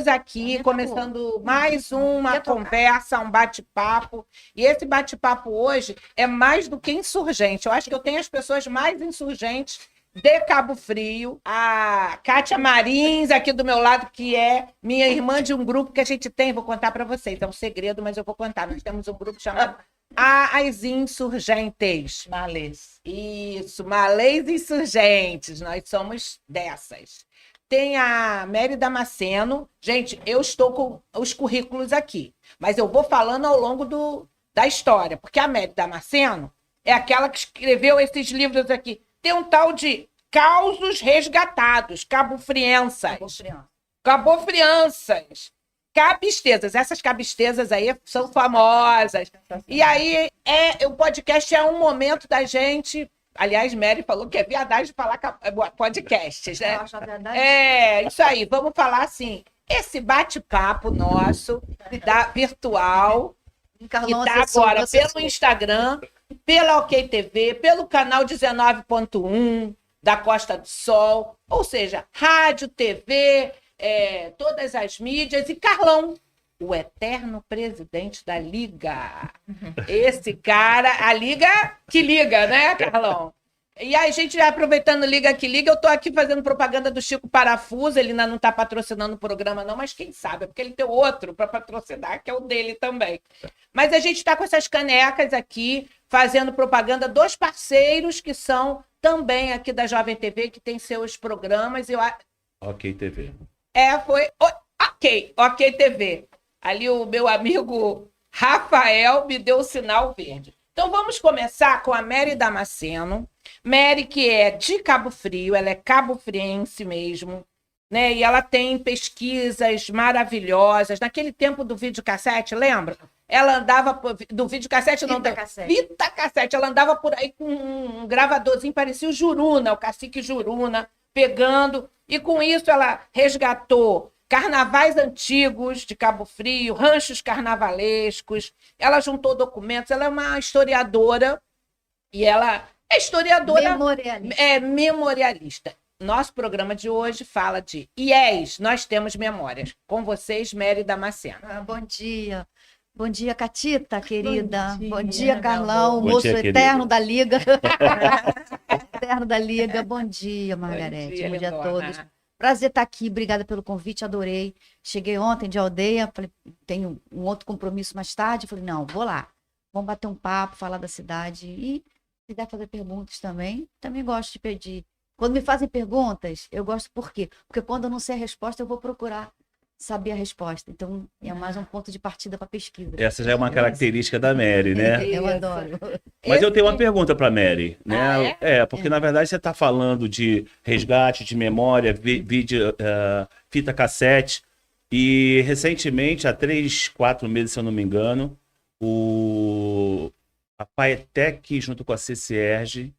Estamos aqui começando mais uma conversa, um bate-papo. E esse bate-papo hoje é mais do que insurgente. Eu acho que eu tenho as pessoas mais insurgentes de Cabo Frio. A Kátia Marins, aqui do meu lado, que é minha irmã de um grupo que a gente tem. Vou contar para vocês. É um segredo, mas eu vou contar. Nós temos um grupo chamado As Insurgentes. Malês. Isso, Malês Insurgentes. Nós somos dessas. Tem a Mary Damasceno. Gente, eu estou com os currículos aqui, mas eu vou falando ao longo da história, porque a Mary Damasceno é aquela que escreveu esses livros aqui. Tem um tal de Causos Resgatados, Cabo-Frienças. Cabo-Frianças. Cabistezas. Essas cabistezas aí são famosas. E aí, o podcast é um momento da gente... Aliás, Mary falou que é viadagem falar podcasts, né? Eu acho a verdade. É, isso aí. Vamos falar assim, esse bate-papo nosso, virtual, que está agora pelo Instagram, pela OK TV, pelo canal 19.1 da Costa do Sol, ou seja, rádio, TV, todas as mídias, e Carlão, o eterno presidente da Liga. Esse cara, a Liga que liga, né, Carlão? E aí, gente, aproveitando Liga que liga, eu tô aqui fazendo propaganda do Chico Parafuso, ele ainda não tá patrocinando o programa não, mas quem sabe, porque ele tem outro para patrocinar, que é o dele também. Mas a gente tá com essas canecas aqui, fazendo propaganda dos parceiros que são também aqui da Jovem TV, que tem seus programas. OK TV. Foi... OK TV. Ali o meu amigo Rafael me deu o sinal verde. Então vamos começar com a Mary Damasceno. Mary, que é de Cabo Frio, ela é cabo-friense mesmo, né? E ela tem pesquisas maravilhosas. Naquele tempo do videocassete, lembra? Ela andava do videocassete, não, fita cassete. Ela andava por aí com um gravadorzinho, parecia o Juruna, o cacique Juruna, pegando. E com isso ela resgatou carnavais antigos de Cabo Frio, ranchos carnavalescos. Ela juntou documentos. Ela é uma historiadora e ela é historiadora... memorialista. Nosso programa de hoje fala de IES, Nós Temos Memórias. Com vocês, Mary Damasceno. Bom dia. Bom dia, Catita, querida. Bom dia, Bom Carlão, moço dia, eterno da Liga. Eterno da Liga. Bom dia, Margarete. Bom dia a todos. Prazer estar aqui, obrigada pelo convite, adorei. Cheguei ontem de Aldeia, falei, tenho um outro compromisso mais tarde, falei, não, vou lá. Vamos bater um papo, falar da cidade e se quiser fazer perguntas também gosto de pedir. Quando me fazem perguntas, eu gosto por quê? Porque quando eu não sei a resposta, eu vou procurar saber a resposta. Então, é mais um ponto de partida para pesquisa. Essa já é uma característica da Mary, né? Eu adoro. Mas eu tenho uma pergunta para Mary, né? Porque na verdade você está falando de resgate, de memória, vídeo, fita cassete, e recentemente, há 3, 4 meses, se eu não me engano, a Paetec, junto com a CCERJ,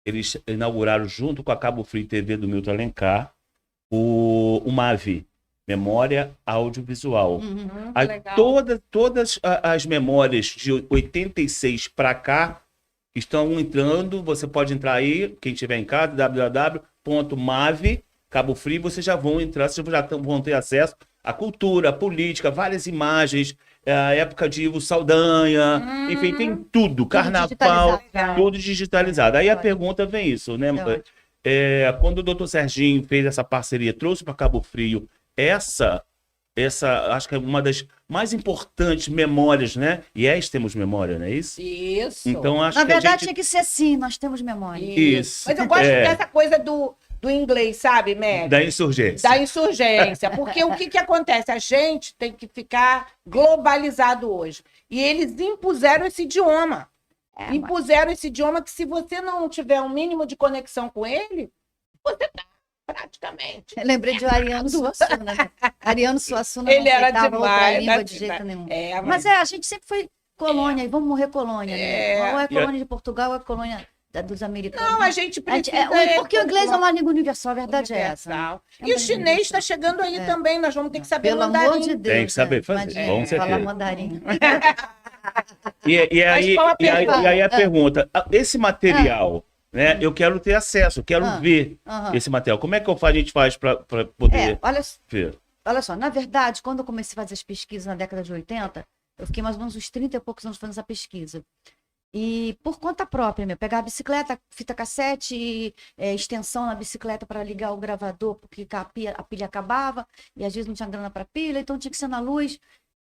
eles inauguraram, junto com a Cabo Frio TV do Milton Alencar, o MAVI, Memória Audiovisual. Todas as memórias de 86 para cá estão entrando. Você pode entrar aí, quem estiver em casa, www.mav, Cabo Frio, vocês já vão entrar, vocês já vão ter acesso à cultura, à política, várias imagens, a época de Ivo Saldanha, enfim, tem tudo, carnaval, tudo digitalizado. Aí a pergunta vem isso, né? Quando o doutor Serginho fez essa parceria, trouxe para Cabo Frio essa acho que é uma das mais importantes memórias, né? Temos memória, não é isso? Isso. Então, acho Na que verdade, tinha que ser assim, nós temos memória. Isso. Mas eu gosto dessa coisa do inglês, sabe, Mary? Da insurgência. Da insurgência. Porque o que acontece? A gente tem que ficar globalizado hoje. E eles impuseram esse idioma. Impuseram esse idioma que, se você não tiver um mínimo de conexão com ele, você tá praticamente. Eu lembrei de Ariano Suassuna, né? Ariano Suassuna ele era demais, outra língua de jeito nenhum. Mas a gente sempre foi colônia, e vamos morrer colônia. Né? Ou é colônia de Portugal, ou é colônia dos americanos. Não, a gente precisa... porque o inglês é uma língua universal, a verdade é essa. Né? E o chinês está chegando aí também, nós vamos ter que saber mandarim. Pelo amor de Deus. Tem que saber fazer. Vamos falar mandarim. E aí a pergunta, esse material... né? Eu quero ter acesso, eu quero ver esse material. Como é que a gente faz para poder olha, ver? olha só, na verdade, quando eu comecei a fazer as pesquisas na década de 80, eu fiquei mais ou menos uns 30 e poucos anos fazendo essa pesquisa. E por conta própria, pegar a bicicleta, fita cassete, extensão na bicicleta para ligar o gravador, porque a pilha acabava, e às vezes não tinha grana para pilha, então tinha que ser na luz.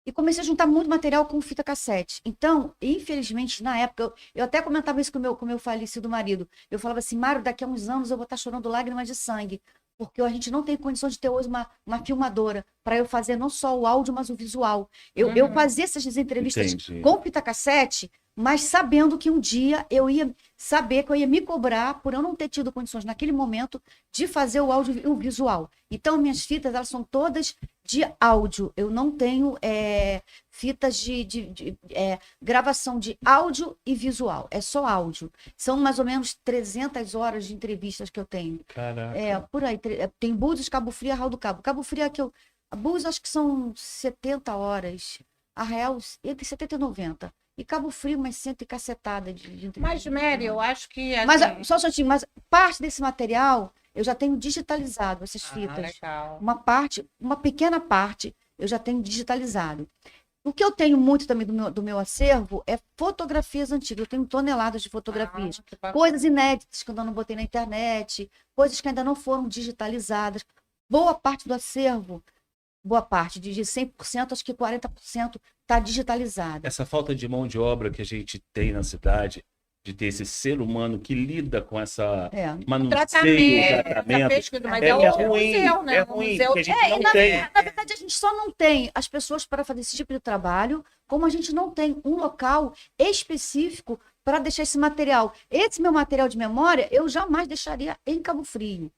E comecei a juntar muito material com fita cassete. Então, infelizmente, na época, eu até comentava isso com o meu falecido marido. Eu falava assim, Mário, daqui a uns anos eu vou estar chorando lágrimas de sangue, porque a gente não tem condições de ter hoje uma filmadora para eu fazer não só o áudio, mas o visual. Eu fazia essas entrevistas com fita cassete, mas sabendo que um dia eu ia saber que eu ia me cobrar por eu não ter tido condições naquele momento de fazer o áudio e o visual. Então, minhas fitas, elas são todas de áudio. Eu não tenho fitas de gravação de áudio e visual. É só áudio. São mais ou menos 300 horas de entrevistas que eu tenho. Caraca. Por aí. Tem Búzios, Cabo Frio e Arraial do Cabo. Cabo Frio é que eu... A Búzios acho que são 70 horas. Arraial, entre 70 e 90. E Cabo Frio, mas 100 e cacetada de Mas, Mary, eu acho que... Assim... Mas, só um minutinho, mas parte desse material eu já tenho digitalizado, essas fitas. Legal. Uma pequena parte eu já tenho digitalizado. O que eu tenho muito também do meu acervo é fotografias antigas. Eu tenho toneladas de fotografias. Coisas inéditas que eu ainda não botei na internet, coisas que ainda não foram digitalizadas. Boa parte do acervo, de 100%, acho que 40% está digitalizado. Essa falta de mão de obra que a gente tem na cidade, de ter esse ser humano que lida com essa manuseio, tratamento, mas é ruim, museu, né? É ruim, porque a gente não tem. Na verdade, a gente só não tem as pessoas para fazer esse tipo de trabalho, como a gente não tem um local específico para deixar esse material. Esse meu material de memória, eu jamais deixaria em Cabo Frio.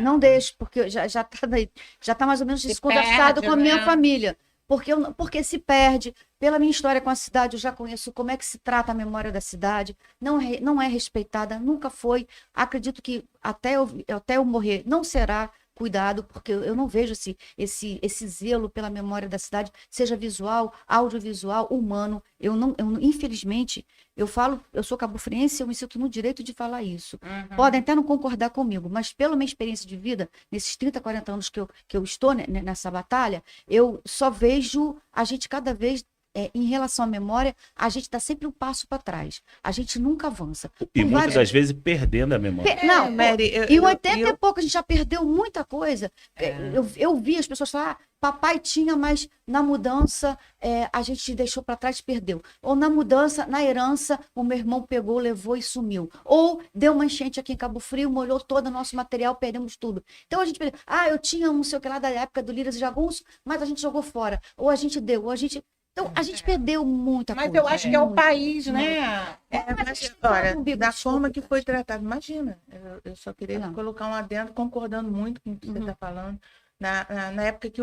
Não deixo, porque já tá mais ou menos desconversado com a minha família. Porque se perde. Pela minha história com a cidade, eu já conheço como é que se trata a memória da cidade. Não é respeitada, nunca foi. Acredito que até eu morrer não será cuidado, porque eu não vejo esse zelo pela memória da cidade, seja visual, audiovisual, humano. Infelizmente, eu sou cabofriense, eu me sinto no direito de falar isso. Podem até não concordar comigo, mas pela minha experiência de vida, nesses 30, 40 anos que eu estou nessa batalha, eu só vejo a gente cada vez, em relação à memória, a gente dá sempre um passo para trás. A gente nunca avança. E muitas das vezes perdendo a memória. Não, Mary, em 80 e pouco a gente já perdeu muita coisa. Eu vi as pessoas falar, papai tinha, mas na mudança a gente deixou para trás e perdeu. Ou na mudança, na herança, o meu irmão pegou, levou e sumiu. Ou deu uma enchente aqui em Cabo Frio, molhou todo o nosso material, perdemos tudo. Então a gente perdeu. Eu tinha não sei o que lá da época do Liras e Jagunço, mas a gente jogou fora. Ou a gente deu, ou a gente... Então, a gente perdeu muita coisa. Mas eu acho que é o país, né? Mas, olha, da forma que foi tratado, imagina, eu só queria colocar um adendo, concordando muito com o que você está falando. Na época que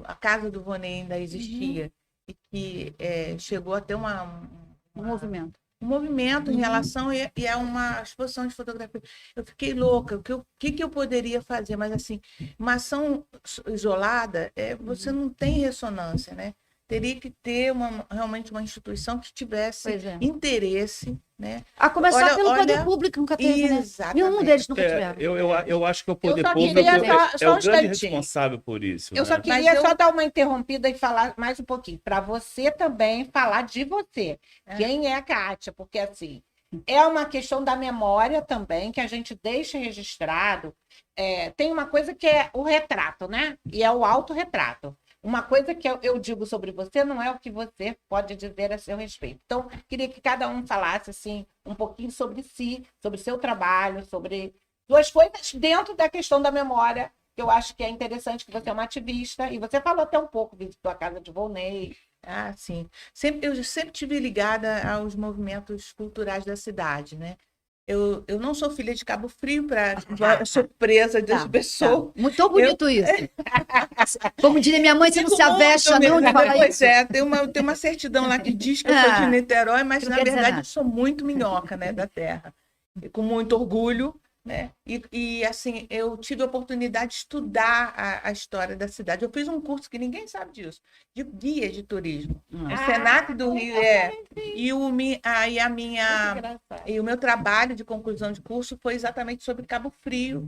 a casa do Vonei ainda existia, e que chegou a ter um movimento. Um movimento em relação e é uma exposição de fotografia. Eu fiquei louca. O que eu poderia fazer? Mas, assim, uma ação isolada, você não tem ressonância, né? Teria que ter realmente uma instituição que tivesse interesse, né? A começar pelo poder público, nunca teve, né? Nenhum deles nunca tiveram. Eu acho que o poder público é o grande responsável por isso. Eu só queria só dar uma interrompida e falar mais um pouquinho. Para você também falar de você. Quem é a Kátia? Porque, assim, é uma questão da memória também, que a gente deixa registrado. Tem uma coisa que é o retrato, né? E é o autorretrato. Uma coisa que eu digo sobre você não é o que você pode dizer a seu respeito. Então, queria que cada um falasse assim, um pouquinho sobre si, sobre seu trabalho, sobre duas coisas dentro da questão da memória, que eu acho que é interessante, que você é uma ativista, e você falou até um pouco, visitou a casa de Volney. Sim. Eu sempre estive ligada aos movimentos culturais da cidade, né? Eu não sou filha de Cabo Frio, para surpresa das pessoas. Muito bonito isso. Como diria minha mãe, você não se avexa, não, de falar isso. Tem uma certidão lá que diz que eu sou de Niterói, mas na verdade eu sou muito minhoca, né, da terra. E com muito orgulho, né? Assim, eu tive a oportunidade de estudar a história da cidade. Eu fiz um curso que ninguém sabe disso, de guia de turismo. O Senac do Rio e o meu trabalho de conclusão de curso foi exatamente sobre Cabo Frio.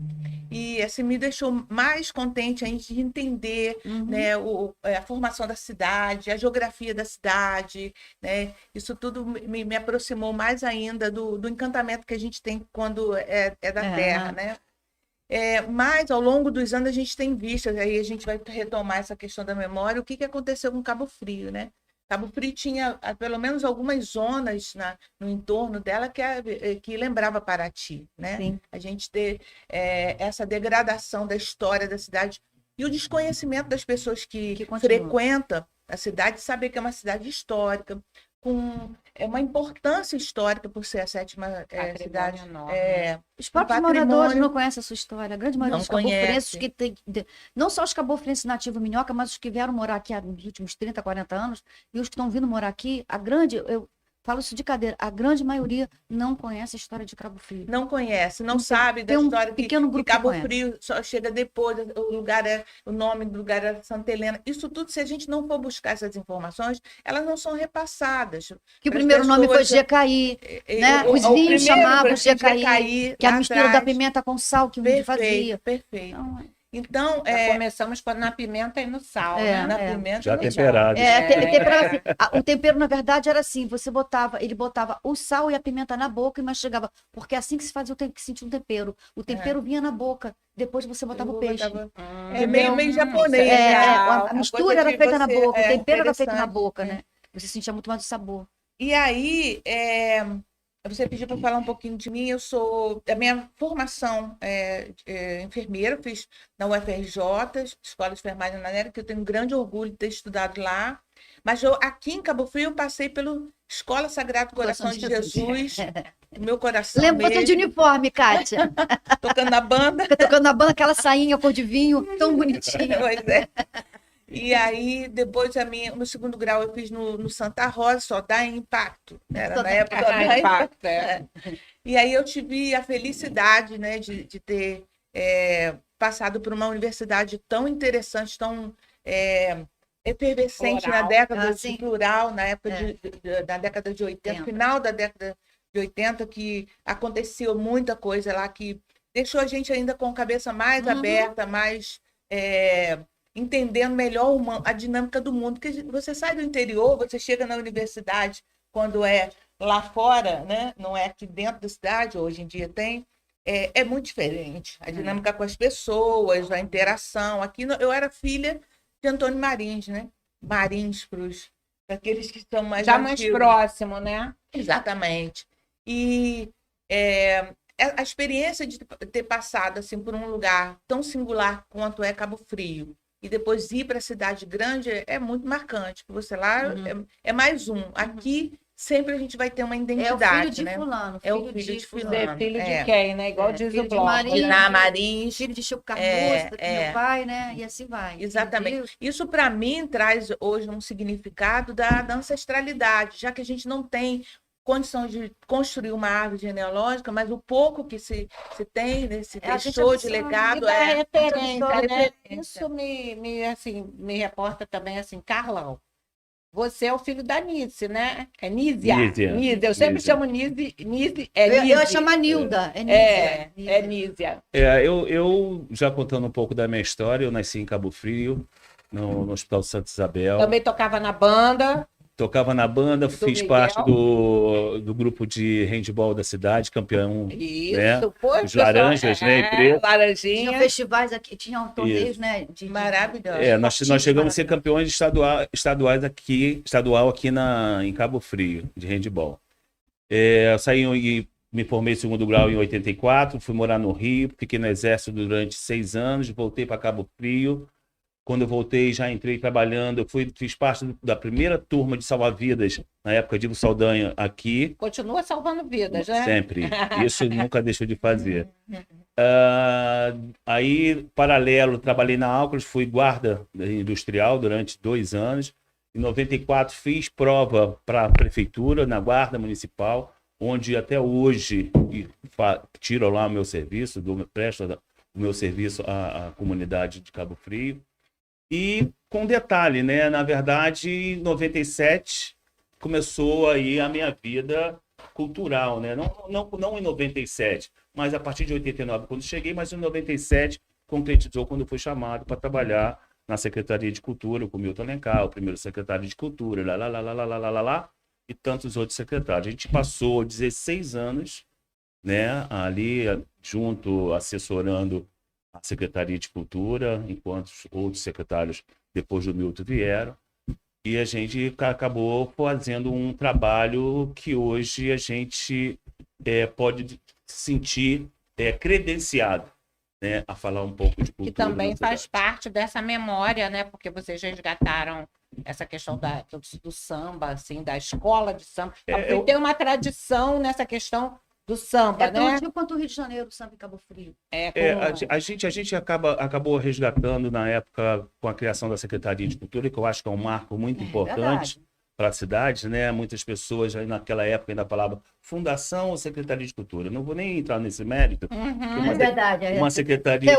E assim me deixou mais contente ainda de entender, né, a formação da cidade, a geografia da cidade, né? Isso tudo me aproximou mais ainda do encantamento que a gente tem quando é da terra, né? Mas ao longo dos anos a gente tem visto, aí a gente vai retomar essa questão da memória, o que aconteceu com Cabo Frio, né? Cabo Frio tinha pelo menos algumas zonas no entorno dela que lembrava Paraty, né? Sim. A gente ter essa degradação da história da cidade e o desconhecimento das pessoas que frequentam a cidade, saber que é uma cidade histórica, com uma importância histórica por ser a 7ª cidade. Os próprios moradores não conhecem a sua história. A grande maioria dos cabofrenses que tem, não só os cabofrenses nativos minhoca, mas os que vieram morar aqui nos últimos 30, 40 anos, e os que estão vindo morar aqui, eu falo isso de cadeira, a grande maioria não conhece a história de Cabo Frio. Não conhece, não sabe da história pequeno grupo que Cabo Frio só chega depois, o nome do lugar é Santa Helena. Isso tudo, se a gente não for buscar essas informações, elas não são repassadas. Que o primeiro nome foi GKI, né? Os vinhos chamavam GKI, que é a mistura da pimenta com sal que o vinho fazia. Perfeito. Então, começamos na pimenta e no sal, né? Na pimenta já temperado. O tempero, na verdade, era assim: ele botava o sal e a pimenta na boca e mastigava, porque é assim que se fazia que sentir um tempero. O tempero vinha na boca, depois você botava o peixe. Meio japonês. A mistura era feita na boca, o tempero era feito na boca, né? Você sentia muito mais o sabor. E aí, você pediu para falar um pouquinho de mim. A minha formação é enfermeira, fiz na UFRJ, Escola de Enfermagem na Nera, que eu tenho um grande orgulho de ter estudado lá. Mas aqui em Cabo Frio, eu passei pela Escola Sagrado Coração de Jesus, meu coração Lembra você de uniforme, Kátia? Tocando na banda. Tocando na banda, aquela sainha cor de vinho, tão bonitinha. Pois é. E aí, depois o meu segundo grau eu fiz no Santa Rosa, só dá impacto. Era na época da impacto. E aí eu tive a felicidade, né, de ter passado por uma universidade tão interessante, tão efervescente na década de plural, na época da década de 80, final da década de 80, que aconteceu muita coisa lá que deixou a gente ainda com a cabeça mais aberta, mais entendendo melhor a dinâmica do mundo. Porque você sai do interior, você chega na universidade quando é lá fora, né? Não é aqui dentro da cidade, hoje em dia tem, é muito diferente. A dinâmica com as pessoas, a interação. Aqui eu era filha de Antônio Marins, né? Marins para aqueles que estão mais já mais próximo, né? Exatamente. E a experiência de ter passado assim por um lugar tão singular quanto é Cabo Frio e depois ir para a cidade grande é muito marcante. Você lá é mais um. Aqui sempre a gente vai ter uma identidade, né? Fulano, é o filho de fulano. É filho de quem, né? Igual diz o blog. Marins, filho de Chico Cardoso, meu pai, né? E assim vai. Exatamente. Isso, para mim, traz hoje um significado da ancestralidade, já que a gente não tem condição de construir uma árvore genealógica, mas o pouco que se tem, né, se deixou de legado referência, né? Isso me reporta também assim, Carlão. Você é o filho da Nice, né? É Nízia. Eu sempre chamo Nise. Eu ia chamar Nilda. É Nízia. Eu já contando um pouco da minha história, eu nasci em Cabo Frio, no Hospital Santa Isabel. Também tocava na banda. Tocava na banda, fiz parte do grupo de handball da cidade, campeão. Isso, né? Os laranjas, né? Laranjinha. Tinha festivais aqui, tinham torneios, né? Maravilhosos. Nós chegamos a ser campeões estadual aqui em Cabo Frio, de handball. Eu saí e me formei em segundo grau em 84, fui morar no Rio, fiquei no Exército durante 6 anos, voltei para Cabo Frio. Quando eu voltei, já entrei trabalhando. Fiz parte da primeira turma de salva-vidas, na época de Ivo Saldanha, aqui. Continua salvando vidas, né? Sempre. Isso nunca deixou de fazer. Aí, paralelo, trabalhei na Alcros, fui guarda industrial durante 2 anos. Em 94, fiz prova para a prefeitura, na guarda municipal, onde até hoje tiro lá o meu serviço, presto o meu serviço à comunidade de Cabo Frio. E com detalhe, né? Na verdade, em 97 começou aí a minha vida cultural, né? Não em 97, mas a partir de 89, quando cheguei, mas em 97 concretizou quando eu fui chamado para trabalhar na Secretaria de Cultura, com o Milton Alencar, o primeiro secretário de Cultura, e tantos outros secretários. A gente passou 16 anos, né, ali junto, assessorando a Secretaria de Cultura, enquanto outros secretários depois do Milton vieram, e a gente acabou fazendo um trabalho que hoje a gente pode se sentir credenciado, né, a falar um pouco de cultura. Que também faz parte dessa memória, né? Porque vocês resgataram essa questão do samba, assim, da escola de samba. Tem uma tradição nessa questão do samba, né? Tão antigo quanto o Rio de Janeiro, o samba em Cabo Frio. A gente acabou resgatando na época com a criação da Secretaria de Cultura, que eu acho que é um marco muito importante para a cidade, né? Muitas pessoas aí naquela época ainda falavam Fundação ou Secretaria de Cultura. Não vou nem entrar nesse mérito. É verdade. Uma secretaria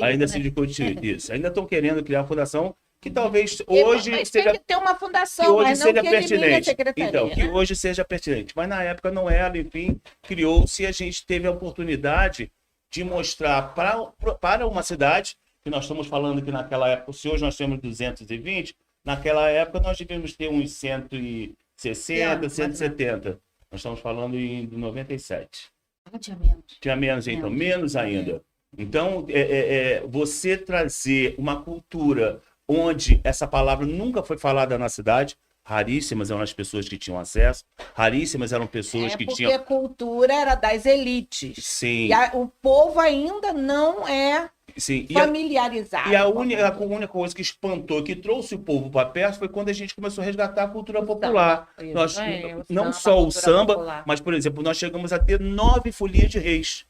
ainda se né? discute isso. Ainda estão querendo criar a fundação que talvez hoje mas seja... tem que ter uma fundação, que hoje mas não seja que elimine a pertinente. secretaria, Então, que né? hoje seja pertinente. Mas na época não era, enfim, criou-se e a gente teve a oportunidade de mostrar para uma cidade, que nós estamos falando que naquela época, se hoje nós temos 220, naquela época nós devíamos ter uns 160, 170. Nós estamos falando em 97. Tinha menos. Tinha menos, então, menos ainda. Então, você trazer uma cultura onde essa palavra nunca foi falada na cidade, raríssimas eram as pessoas que tinham acesso, raríssimas eram pessoas que tinham... Porque a cultura era das elites. Sim. E o povo ainda não é familiarizado. E a única coisa que espantou, que trouxe o povo para perto, foi quando a gente começou a resgatar a cultura popular. Nós, não só o samba, popular. Mas, por exemplo, nós chegamos a ter 9 folias de reis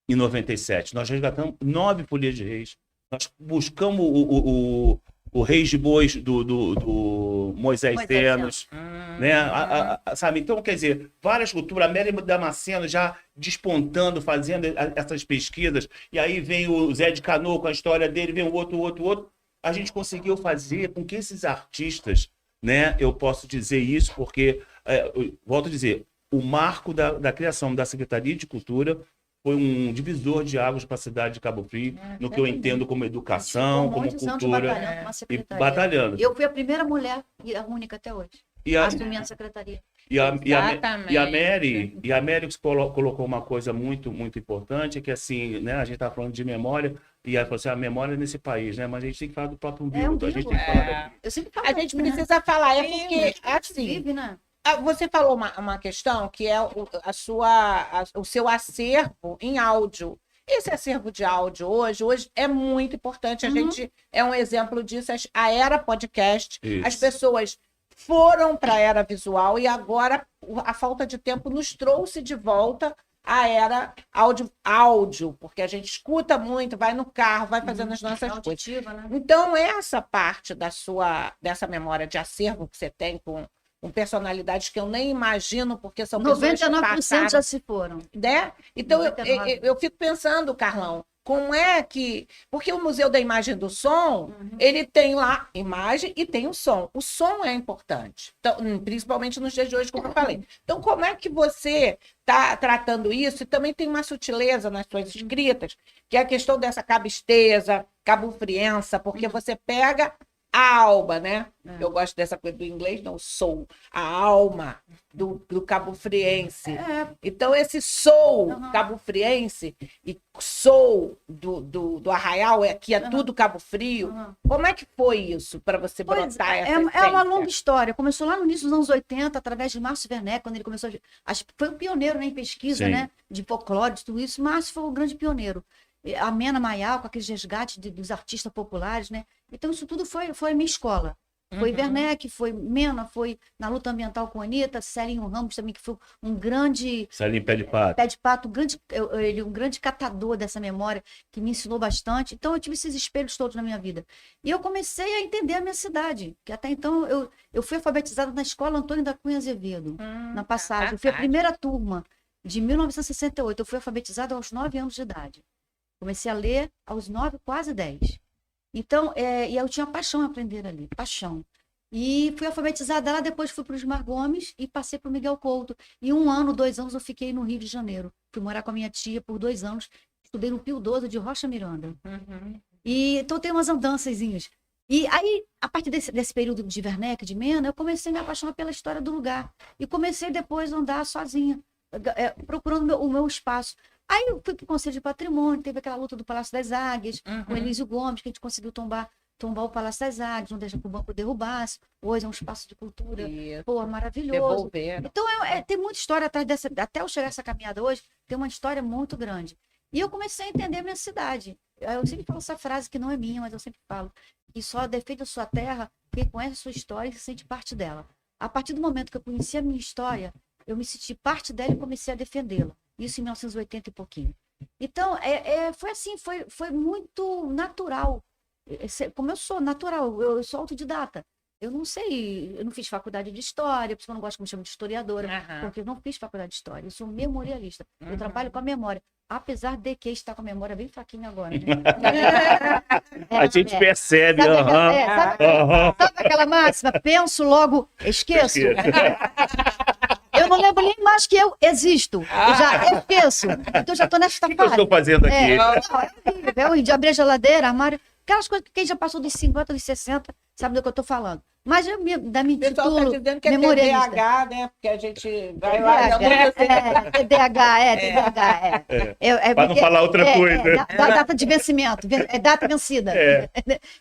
em 97. Nós resgatamos 9 folias de reis. Nós buscamos o Reis de Bois do Moisés Tenos, né? Sabe? Então, quer dizer, várias culturas, a Mary Damasceno já despontando, fazendo essas pesquisas, e aí vem o Zé de Canoa com a história dele, vem o outro. A gente conseguiu fazer com que esses artistas, né? Eu posso dizer isso porque, volto a dizer, o marco da criação da Secretaria de Cultura foi um divisor de águas para a cidade de Cabo Frio, no que eu entendo como educação, como cultura, e batalhando. Eu fui a primeira mulher e a única até hoje a assumir a secretaria. E a Mary colocou uma coisa muito, muito importante, que assim, né, a gente está falando de memória, e ela falou assim, a memória nesse país, né? Mas a gente tem que falar do próprio umbigo. A gente tem que falar Eu sempre falo, a gente precisa falar, porque assim... Vive, né? Você falou uma questão que é o seu acervo em áudio. Esse acervo de áudio hoje é muito importante. A gente é um exemplo disso. A era podcast, as pessoas foram para a era visual e agora a falta de tempo nos trouxe de volta à era áudio, porque a gente escuta muito, vai no carro, vai fazendo as nossas coisas. Né? Então, essa parte dessa memória de acervo que você tem com personalidades que eu nem imagino, porque são pessoas que 99% já se foram. Né? Então, eu fico pensando, Carlão, como é que... Porque o Museu da Imagem do Som, ele tem lá imagem e tem o som. O som é importante, então, principalmente nos dias de hoje, como eu falei. Então, como é que você está tratando isso? E também tem uma sutileza nas suas escritas, que é a questão dessa cabisteza, cabufriença, porque você pega... a alma, né? Eu gosto dessa coisa do inglês, não, soul. A alma do cabufriense. Então, esse soul cabufriense e soul do Arraial, que é tudo Cabo Frio. Como é que foi isso para você brotar essa essência? É uma longa história. Começou lá no início dos anos 80, através de Márcio Werneck, quando ele começou... Foi o pioneiro, né, em pesquisa, né? De folclore, de tudo isso. Márcio foi o grande pioneiro. A Mena Maial, com aqueles resgates dos artistas populares, né? Então, isso tudo foi a minha escola. Foi Werneck, foi Mena, foi na luta ambiental com a Anitta, Celinho Ramos também, que foi um grande... Celinho Pé de Pato. Pé de Pato, um grande catador dessa memória, que me ensinou bastante. Então, eu tive esses espelhos todos na minha vida. E eu comecei a entender a minha cidade, que até então eu fui alfabetizada na escola Antônio da Cunha Azevedo, na passagem. Eu fui a primeira turma. de 1968. Eu fui alfabetizada aos 9 anos de idade. Comecei a ler aos 9, quase 10. Então, e eu tinha paixão em aprender ali, paixão. E fui alfabetizada lá, depois fui para o Osmar Gomes e passei para o Miguel Couto. E 1 ano, 2 anos eu fiquei no Rio de Janeiro. Fui morar com a minha tia por 2 anos. Estudei no Pio XII de Rocha Miranda. E então tem umas andançazinhas. E aí, a partir desse período de Werneck, de Mena, eu comecei a me apaixonar pela história do lugar. E comecei depois a andar sozinha, procurando o meu espaço. Aí eu fui para o Conselho de Patrimônio, teve aquela luta do Palácio das Águias, com Elísio Gomes, que a gente conseguiu tombar o Palácio das Águias, não deixa que o banco derrubasse. Hoje é um espaço de cultura, pô, maravilhoso. Então, tem muita história atrás dessa... Até eu chegar a essa caminhada hoje, tem uma história muito grande. E eu comecei a entender a minha cidade. Eu sempre falo essa frase que não é minha, mas eu sempre falo. Que só defende a sua terra quem conhece a sua história e se sente parte dela. A partir do momento que eu conheci a minha história, eu me senti parte dela e comecei a defendê-la. Isso em 1980 e pouquinho. Então, foi assim, foi muito natural. Como eu sou natural, eu sou autodidata. Eu não sei, eu não fiz faculdade de história, por isso que eu não gosto que me chamem de historiadora, porque eu não fiz faculdade de história, eu sou memorialista. Eu trabalho com a memória, apesar de que está com a memória bem fraquinha agora. Né? A gente percebe. Sabe aquela máxima? Penso, logo esqueço. Eu não lembro nem mais que eu existo. Eu já esqueço. Então já estou nesta fase. O que eu estou fazendo aqui? É horrível. De abrir a geladeira, armário. Aquelas coisas que quem já passou dos 50, dos 60, sabe do que eu estou falando. Mas eu da minha pessoal título tá dizendo que é memorialista. TDAH, né? Porque a gente vai lá... TDAH. Para não falar outra coisa. Da data de vencimento. É data vencida.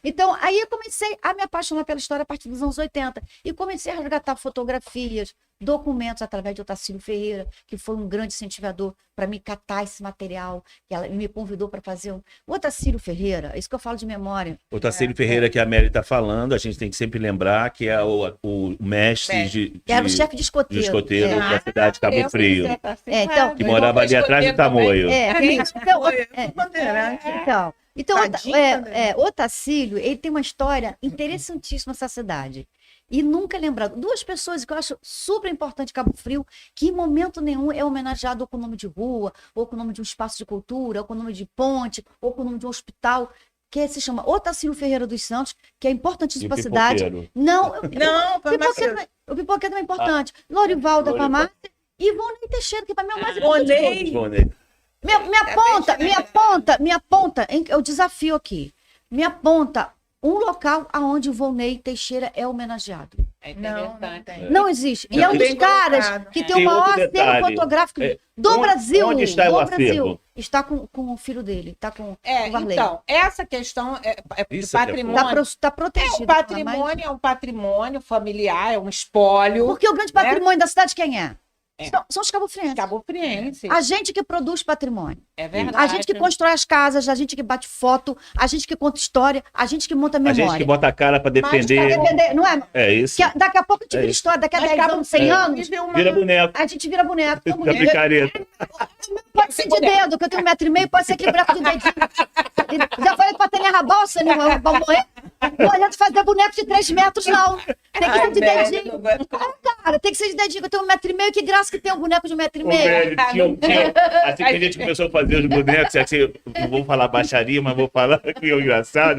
Então, aí eu comecei a me apaixonar pela história a partir dos anos 80. E comecei a resgatar fotografias, documentos através de Otacílio Ferreira, que foi um grande incentivador para me catar esse material, que ela me convidou para fazer o Otacílio Ferreira, isso que eu falo de memória. O Otacílio Ferreira, que a Mary está falando, a gente tem que sempre lembrar que é o mestre que era o chefe de escoteiro, da cidade de Cabo Frio. Então, que morava ali atrás do Tamoio. Então, Otacílio, ele tem uma história interessantíssima nessa cidade. E nunca lembrado. 2 pessoas que eu acho super importante em Cabo Frio, que em momento nenhum é homenageado ou com o nome de rua, ou com o nome de um espaço de cultura, ou com o nome de ponte, ou com o nome de um hospital, que se chama Otacílio Ferreira dos Santos, que é importantíssimo para a cidade. O pipoqueiro não é importante. Lorival da farmácia e Ivonei Teixeira, que para mim é o mais importante. Me aponta, eu desafio aqui, me aponta um local onde o Ivonei Teixeira é homenageado. Não existe. E é um dos caras que tem o maior acervo fotográfico do Brasil. Onde está o acervo? Está com o filho dele, está com o Varley. Então, essa questão do patrimônio... Está protegido. O patrimônio é um patrimônio familiar, é um espólio. Porque o grande patrimônio da cidade quem é? São os cabofrienses. Cabofrienses. A gente que produz patrimônio. É verdade. A gente que constrói as casas, a gente que bate foto, a gente que conta história, a gente que monta memória. A gente que bota a cara para defender. Não é? É isso. Que daqui a pouco a gente vira história, daqui a 10 anos, 100 anos. Vira boneco. A gente vira boneco. Da picareta. Pode ser de dedo, que eu tenho 1,5 metro, pode ser aquele boneco de dedinho. Já falei pra Tânia Rabalsa, não vai morrer. Não adianta fazer boneco de 3 metros, não. Tem que ser de dedinho. Cara, tem que ser de dedinho, eu tenho 1,5 metro, que graça que tem um boneco de 1,5 metro. Assim que a gente começou a fazer os bonecos, assim, não vou falar baixaria, mas vou falar que é engraçado,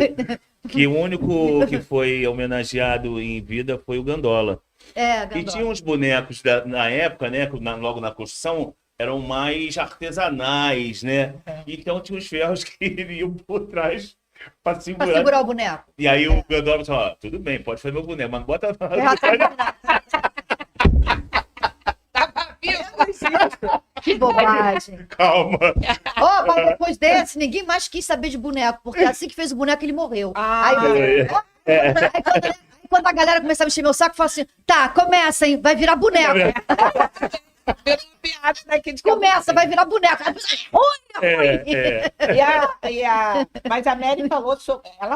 que o único que foi homenageado em vida foi o Gandola. Gandola. E tinha uns bonecos na época, né, logo na construção, eram mais artesanais, né? Então tinha os ferros que iriam por trás para segurar o boneco. E aí o Gandola falou, tudo bem, pode fazer meu boneco, mas bota... Que bobagem. Calma. Mas depois desse, ninguém mais quis saber de boneco, porque assim que fez o boneco, ele morreu. Aí quando a galera começava a encher meu saco, falava assim, tá, começa, hein, vai virar boneco. Começa, vai virar boneco. Mas a Mary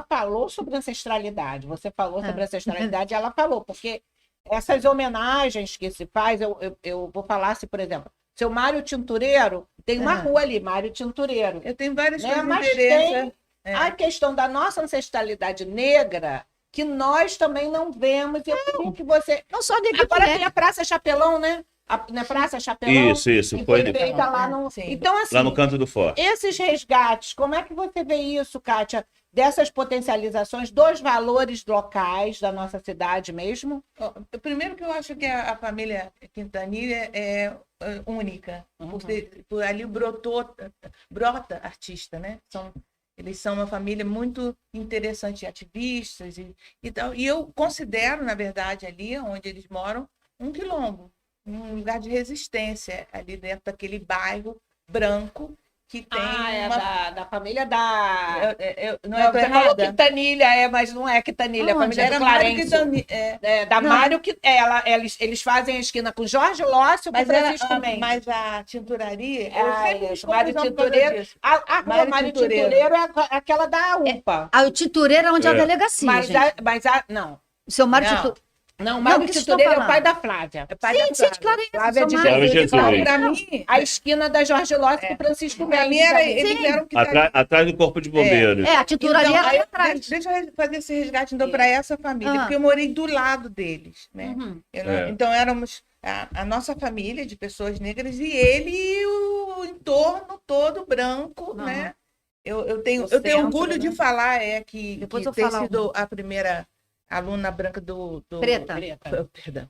falou sobre ancestralidade. Você falou sobre ancestralidade e ela falou, porque essas homenagens que se faz, eu vou falar assim, por exemplo, seu Mário Tintureiro, tem uma rua ali, Mário Tintureiro. Eu tenho várias coisas mas interessantes. Tem a questão da nossa ancestralidade negra, que nós também não vemos. E eu queria que você... Não só negra. Agora tem a Praça Chapelão, né? Na Praça Chapelão? Isso. Que Foi foi feita lá no... Sim. Então, assim, lá no Canto do Forte. esses resgates, como é que você vê isso, Kátia? Dessas potencializações dos valores locais da nossa cidade mesmo? Ó, primeiro que eu acho que a família Quintanilha é única. Por ali brota artista, né? Eles são uma família muito interessante, ativistas e tal. E eu considero, na verdade, ali onde eles moram, um quilombo, um lugar de resistência, ali dentro daquele bairro branco que tem da família da... não é você falou errada? Quintanilha, mas não é Quintanilha, a Onde? família Era do Mário Clarence. Quintanilha. Da Não. Mário, que eles fazem a esquina com Jorge Lócio e com Francisco Mendes. Mas a tinturaria, eu Ah, sempre isso, fiz Mário confusão por causa Tintureiro. disso. A rua Mário Mário Tintureiro. Tintureiro é aquela da UPA. A tintureira é onde é a É. delegacia, gente. Não. O seu Mário Não. Tintureira. Não, Mário que Tintureiro é o falando? pai da Flávia. É pai da Sim, gente, Flávia. Clarence, Flávia de seu Mário. Flávia Jesus. Jesus. Pra mim, A esquina da Jorge Lócio com Francisco pra mim Mendes. era, ali. eles eram que Atrás do Corpo de Bombeiros. É, a tinturaria Então, era aí lá atrás. deixa eu fazer esse resgate então, para essa família, Ah. porque eu morei do lado deles, né? Uhum. Então éramos a nossa família de pessoas negras e ele e o entorno todo branco, Uhum. né? Eu tenho centro, orgulho né? de falar que Depois eu ter falo sido a primeira aluna branca do Preta. Perdão.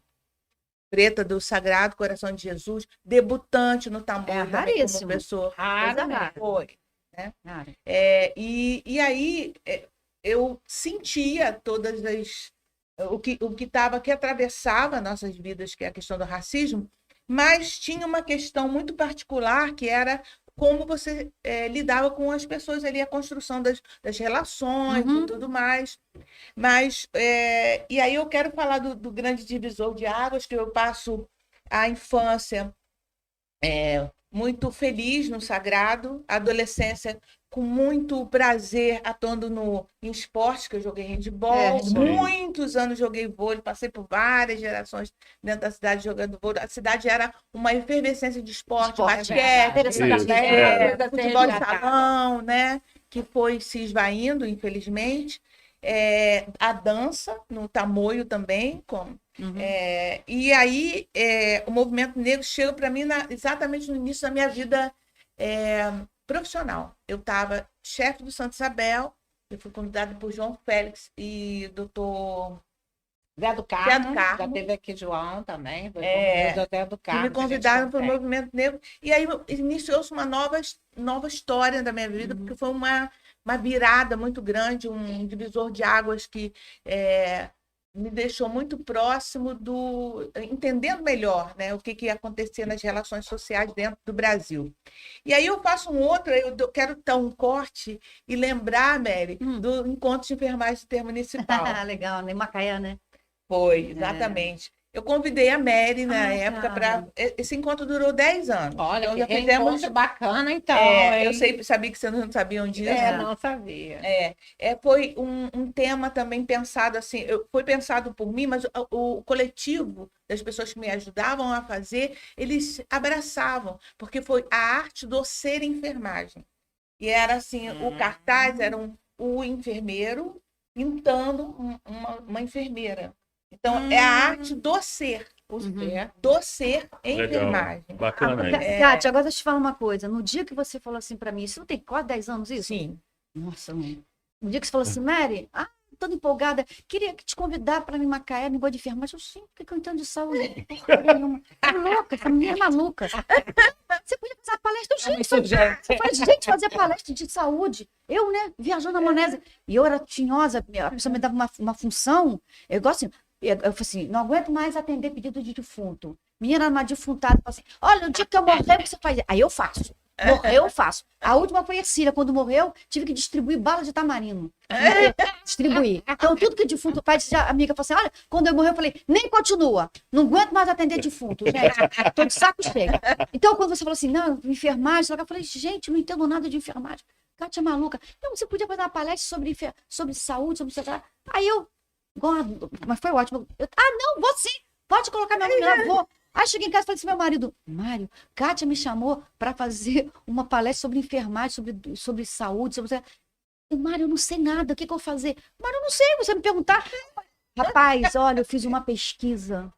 Preta do Sagrado Coração de Jesus, debutante no tambor É também como raríssimo. pessoa. Raro, Coisa né? rara. Foi. Cara, E aí eu sentia todas o que atravessava nossas vidas, que é a questão do racismo, mas tinha uma questão muito particular que era como você lidava com as pessoas ali, a construção das relações Uhum. e tudo mais. Mas e aí eu quero falar do grande divisor de águas, que eu passo a infância muito feliz no sagrado, a adolescência com muito prazer atuando em esporte, que eu joguei handball, handball. muitos anos joguei vôlei, passei por várias gerações dentro da cidade jogando vôlei. A cidade era uma efervescência de esporte, Esporte, basquete, Isso, futebol de salão, né? Que foi se esvaindo, infelizmente. A dança, no tamoio também, Uhum. e aí o movimento negro chega para mim exatamente no início da minha vida profissional. Eu estava chefe do Santa Isabel, eu fui convidada por João Félix e doutor Zé do Carmo. Zé do Carmo. Já teve aqui João também. Foi Zé do que Carmo. me convidaram para o que a gente movimento negro. E aí iniciou-se uma nova história da minha vida, porque foi uma virada muito grande, um divisor de águas que me deixou muito próximo entendendo melhor, né, o que ia acontecer nas relações sociais dentro do Brasil. E aí eu faço eu quero dar um corte e lembrar, Mary, do encontro de enfermagem intermunicipal. Legal, né? Em Macaé, né? Foi, exatamente. Eu convidei a Mary na época cara. Esse encontro durou 10 anos. Olha, Então, que já fizemos. reencontro bacana, então. Eu hein? sabia que vocês não sabiam disso. Não sabia. Foi um tema também pensado assim, foi pensado por mim, mas o coletivo das pessoas que me ajudavam a fazer, eles abraçavam, porque foi a arte do ser enfermagem. E era assim, o cartaz era o enfermeiro pintando uma enfermeira. Então, é a arte do ser, do ser em Legal. enfermagem. Bacana isso. Kátia, agora deixa eu te falar uma coisa. No dia que você falou assim pra mim, isso não tem quase 10 anos isso? Sim. Nossa, mãe. No dia que você falou assim, Mary, toda empolgada, queria te convidar para ir em Macaé, no boa de enfermagem. Eu, sim, porque eu entendo de saúde. Porcaria nenhuma. Tá louca, essa menina é maluca. Você podia fazer uma palestra. Eu falei, gente, fazer palestra de saúde. Eu, né, viajando na maionese. E eu era tinhosa, a pessoa me dava uma função. Eu gosto assim, eu falei assim, não aguento mais atender pedido de defunto. Menina era uma defuntada, assim, olha, no dia que eu morrer, o que você faz? Aí eu faço. Morreu, eu faço. A última foi a Cília. Quando morreu, tive que distribuir bala de tamarino. Distribuir. Então, tudo que defunto faz, a amiga falou assim, olha, quando eu morrer, eu falei, nem continua. Não aguento mais atender defunto, gente. Tô de saco cheio. Então, quando você falou assim, não, enfermagem, eu falei, gente, não entendo nada de enfermagem. Kátia é maluca. Então, você podia fazer uma palestra sobre saúde, sobre... Aí eu, mas foi ótimo. Não, vou sim. Pode colocar minha mulher, vou. Aí cheguei em casa e falei assim, meu marido, Mário, Kátia me chamou para fazer uma palestra sobre enfermagem, sobre saúde, Mário, eu não sei nada, o que eu vou fazer? Mário, eu não sei, você me perguntar. Rapaz, olha, eu fiz uma pesquisa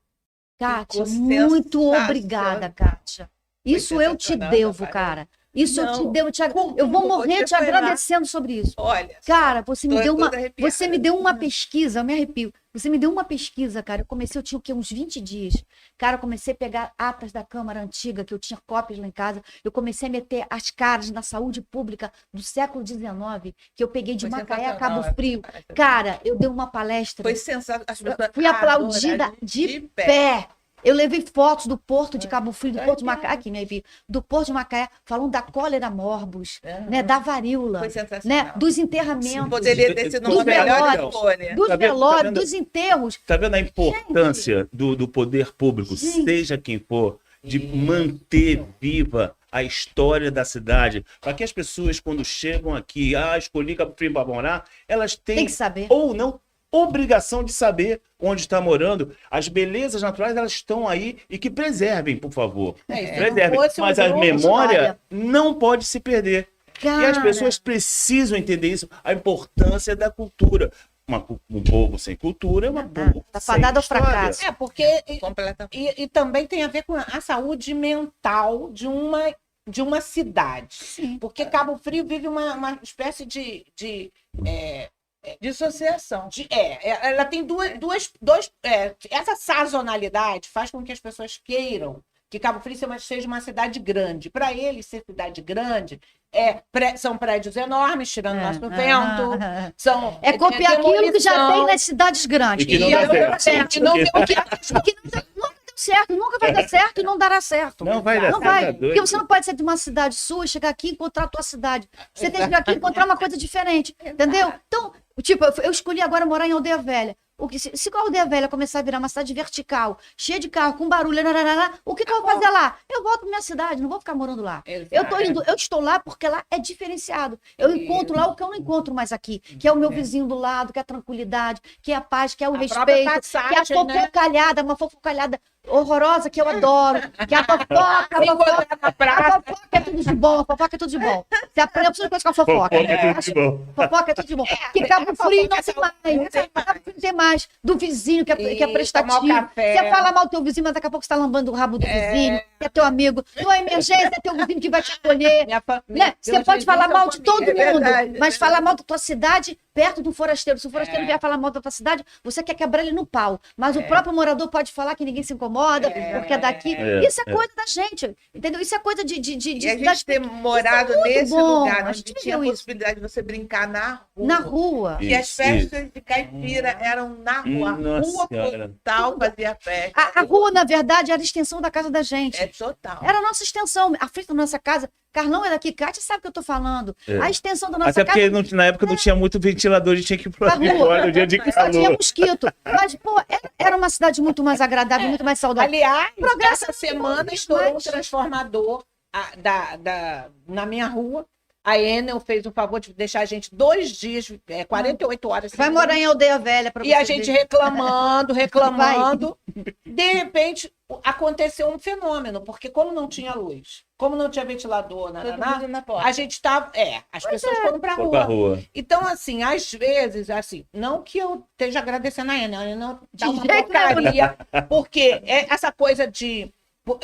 Kátia, Ficou muito sensacional. obrigada, Kátia. Isso eu te sensacional, devo, Rafael. cara. Isso eu Não, te devo. como Eu vou morrer você te foi lá? agradecendo sobre isso. Olha, Cara, você me tô deu toda arrepiada. você me deu uma pesquisa, eu me arrepio. Você me deu uma pesquisa, cara. Eu tinha o quê? Uns 20 dias. Cara, eu comecei a pegar atas da Câmara Antiga, que eu tinha cópias lá em casa. Eu comecei a meter as caras na saúde pública do século XIX, que eu peguei de Foi Macaé a sensacional, Cabo Frio. Rafael. Cara, eu dei uma palestra. Foi sensacional. As pessoas Fui aplaudida adoraram de pé. Eu levei fotos do Porto de Cabo Frio, do Ai, Porto de que Macaé, aqui, né, Vi? Do Porto de Macaé, falando da cólera morbus, Aham. né, da varíola, Foi sensacional. né, dos enterramentos, Poderia ter sido Dos uma melhor velórios. Antônia. dos Tá vendo- velórios, tá vendo? dos enterros. Tá vendo a importância do poder público, Gente. seja quem for, de manter viva a história da cidade, para que as pessoas, quando chegam aqui, escolhi Cabo Frio para morar, elas Tem têm que saber. ou não obrigação de saber onde está morando. As belezas naturais, elas estão aí e que preservem, por favor. Se não Preservem. fosse um Mas a grupo, memória olha. não pode se perder. E as Cara, pessoas precisam entender isso, a importância da cultura. Um povo sem cultura é um povo tá sem fadado ao história. fracasso. porque Completamente. e também tem a ver com a saúde mental de uma cidade. Sim. Porque Cabo Frio vive uma espécie de Dissociação. ela tem essa sazonalidade faz com que as pessoas queiram que Cabo Frio seja uma cidade grande. Para eles, ser cidade grande são prédios enormes, tirando nosso vento. São, É copiar aquilo que já tem nas cidades grandes. E que não E dá eu- certo. que não Porque- tem o que Que nunca deu certo, nunca vai dar certo e não dará certo. Não vai dar Não certo, vai. tá doido. Porque você não pode ser de uma cidade sua, chegar aqui e encontrar a tua cidade. Você tem que chegar aqui e encontrar uma coisa diferente. Entendeu? Então, tipo, eu escolhi agora morar em Aldeia Velha. Se a Aldeia Velha começar a virar uma cidade vertical, cheia de carro, com barulho, o que eu vou fazer lá? Eu volto pra minha cidade, não vou ficar morando lá. Eu estou lá porque lá é diferenciado. Eu encontro lá o que eu não encontro mais aqui, que é o meu vizinho do lado, que é a tranquilidade, que é a paz, que é o A própria respeito, que é a passagem, né? fofocalhada, uma fofocalhada horrorosa que eu adoro, que é a fofoca, na praça. a fofoca é tudo de bom, a fofoca é tudo de bom. Você aprende a coisa com a fofoca. Fofoca é tudo de bom. Fofoca é tudo de bom. Que Cabo Frio não tem mais. Cabo Frio não tem mais. Do vizinho que é prestativo. tomar o café. Você fala mal do teu vizinho, mas daqui a pouco você tá lambando o rabo do vizinho, que é teu amigo. Numa emergência, é teu vizinho que vai te acolher. Né? Você pode falar mal de todo mundo, mas falar mal da tua cidade perto do forasteiro. Se o forasteiro vier falar mal da tua cidade, você quer quebrar ele no pau. Mas o próprio morador pode falar que ninguém se incomoda, porque é daqui. Isso é coisa da gente, entendeu? Isso é coisa de E a gente ter morado muito nesse bom. lugar, A onde gente tinha a viveu isso. possibilidade de você brincar na rua. na rua. E as Isso, festas de caipira eram na rua. Nossa Rua Senhora. Portal fazia festa. A rua, na verdade, era a extensão da casa da gente. É total. Era a nossa extensão. A frente da nossa casa. Carlão é daqui, Kátia sabe o que eu tô falando. É. A extensão da nossa Até casa. porque na época não tinha muito ventilador, a gente tinha que ir Pra pra rua. fora no dia de Só tinha calor. mosquito. Mas, pô, era uma cidade muito mais agradável, muito mais saudável. Aliás, Progresso essa semana muito estourou um mais. transformador na minha rua. A Enel fez o favor de deixar a gente 2 dias, 48 horas. Vai sem morar luz. em Aldeia Velha pra E a você gente ver. reclamando. De repente, aconteceu um fenômeno, porque como não tinha luz, como não tinha ventilador, Todo mundo na porta. a gente estava. As pessoas foram pra Foi pra rua. rua. Então, assim, às vezes, assim, não que eu esteja agradecendo a Enel não dá De uma jeito porcaria, porque essa coisa de.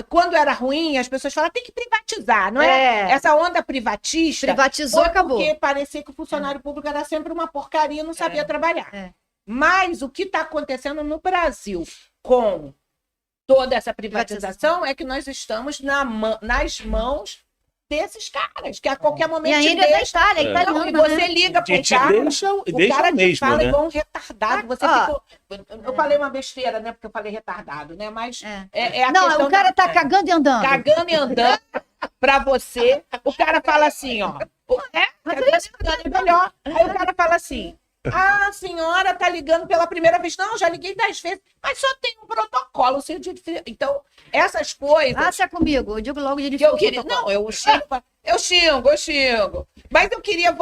Quando era ruim, as pessoas falam, tem que privatizar, não é? É. Essa onda privatista. Privatizou, foi acabou. Porque parecia que o funcionário público era sempre uma porcaria e não sabia trabalhar. É. Mas o que está acontecendo no Brasil com toda essa privatização é que nós estamos nas mãos desses caras, que a qualquer E momento ainda te é da deixam. Itália, É. italiana, E você né? liga pro Te cara, deixa o cara te mesmo, fala né? igual um retardado. Você Ó. ficou... Eu falei uma besteira, né? Porque eu falei retardado, né? Mas É. é a Não, questão o cara tá cagando e andando. cagando e andando pra você. O cara fala assim, ó. Cagando e andando é melhor. Aí o cara fala assim. A senhora tá ligando pela primeira vez. Não, já liguei 10 vezes, mas só tem um protocolo. Então, essas coisas Ah, você é comigo. Eu digo logo de que eu queria. Não, eu xingo. Mas eu queria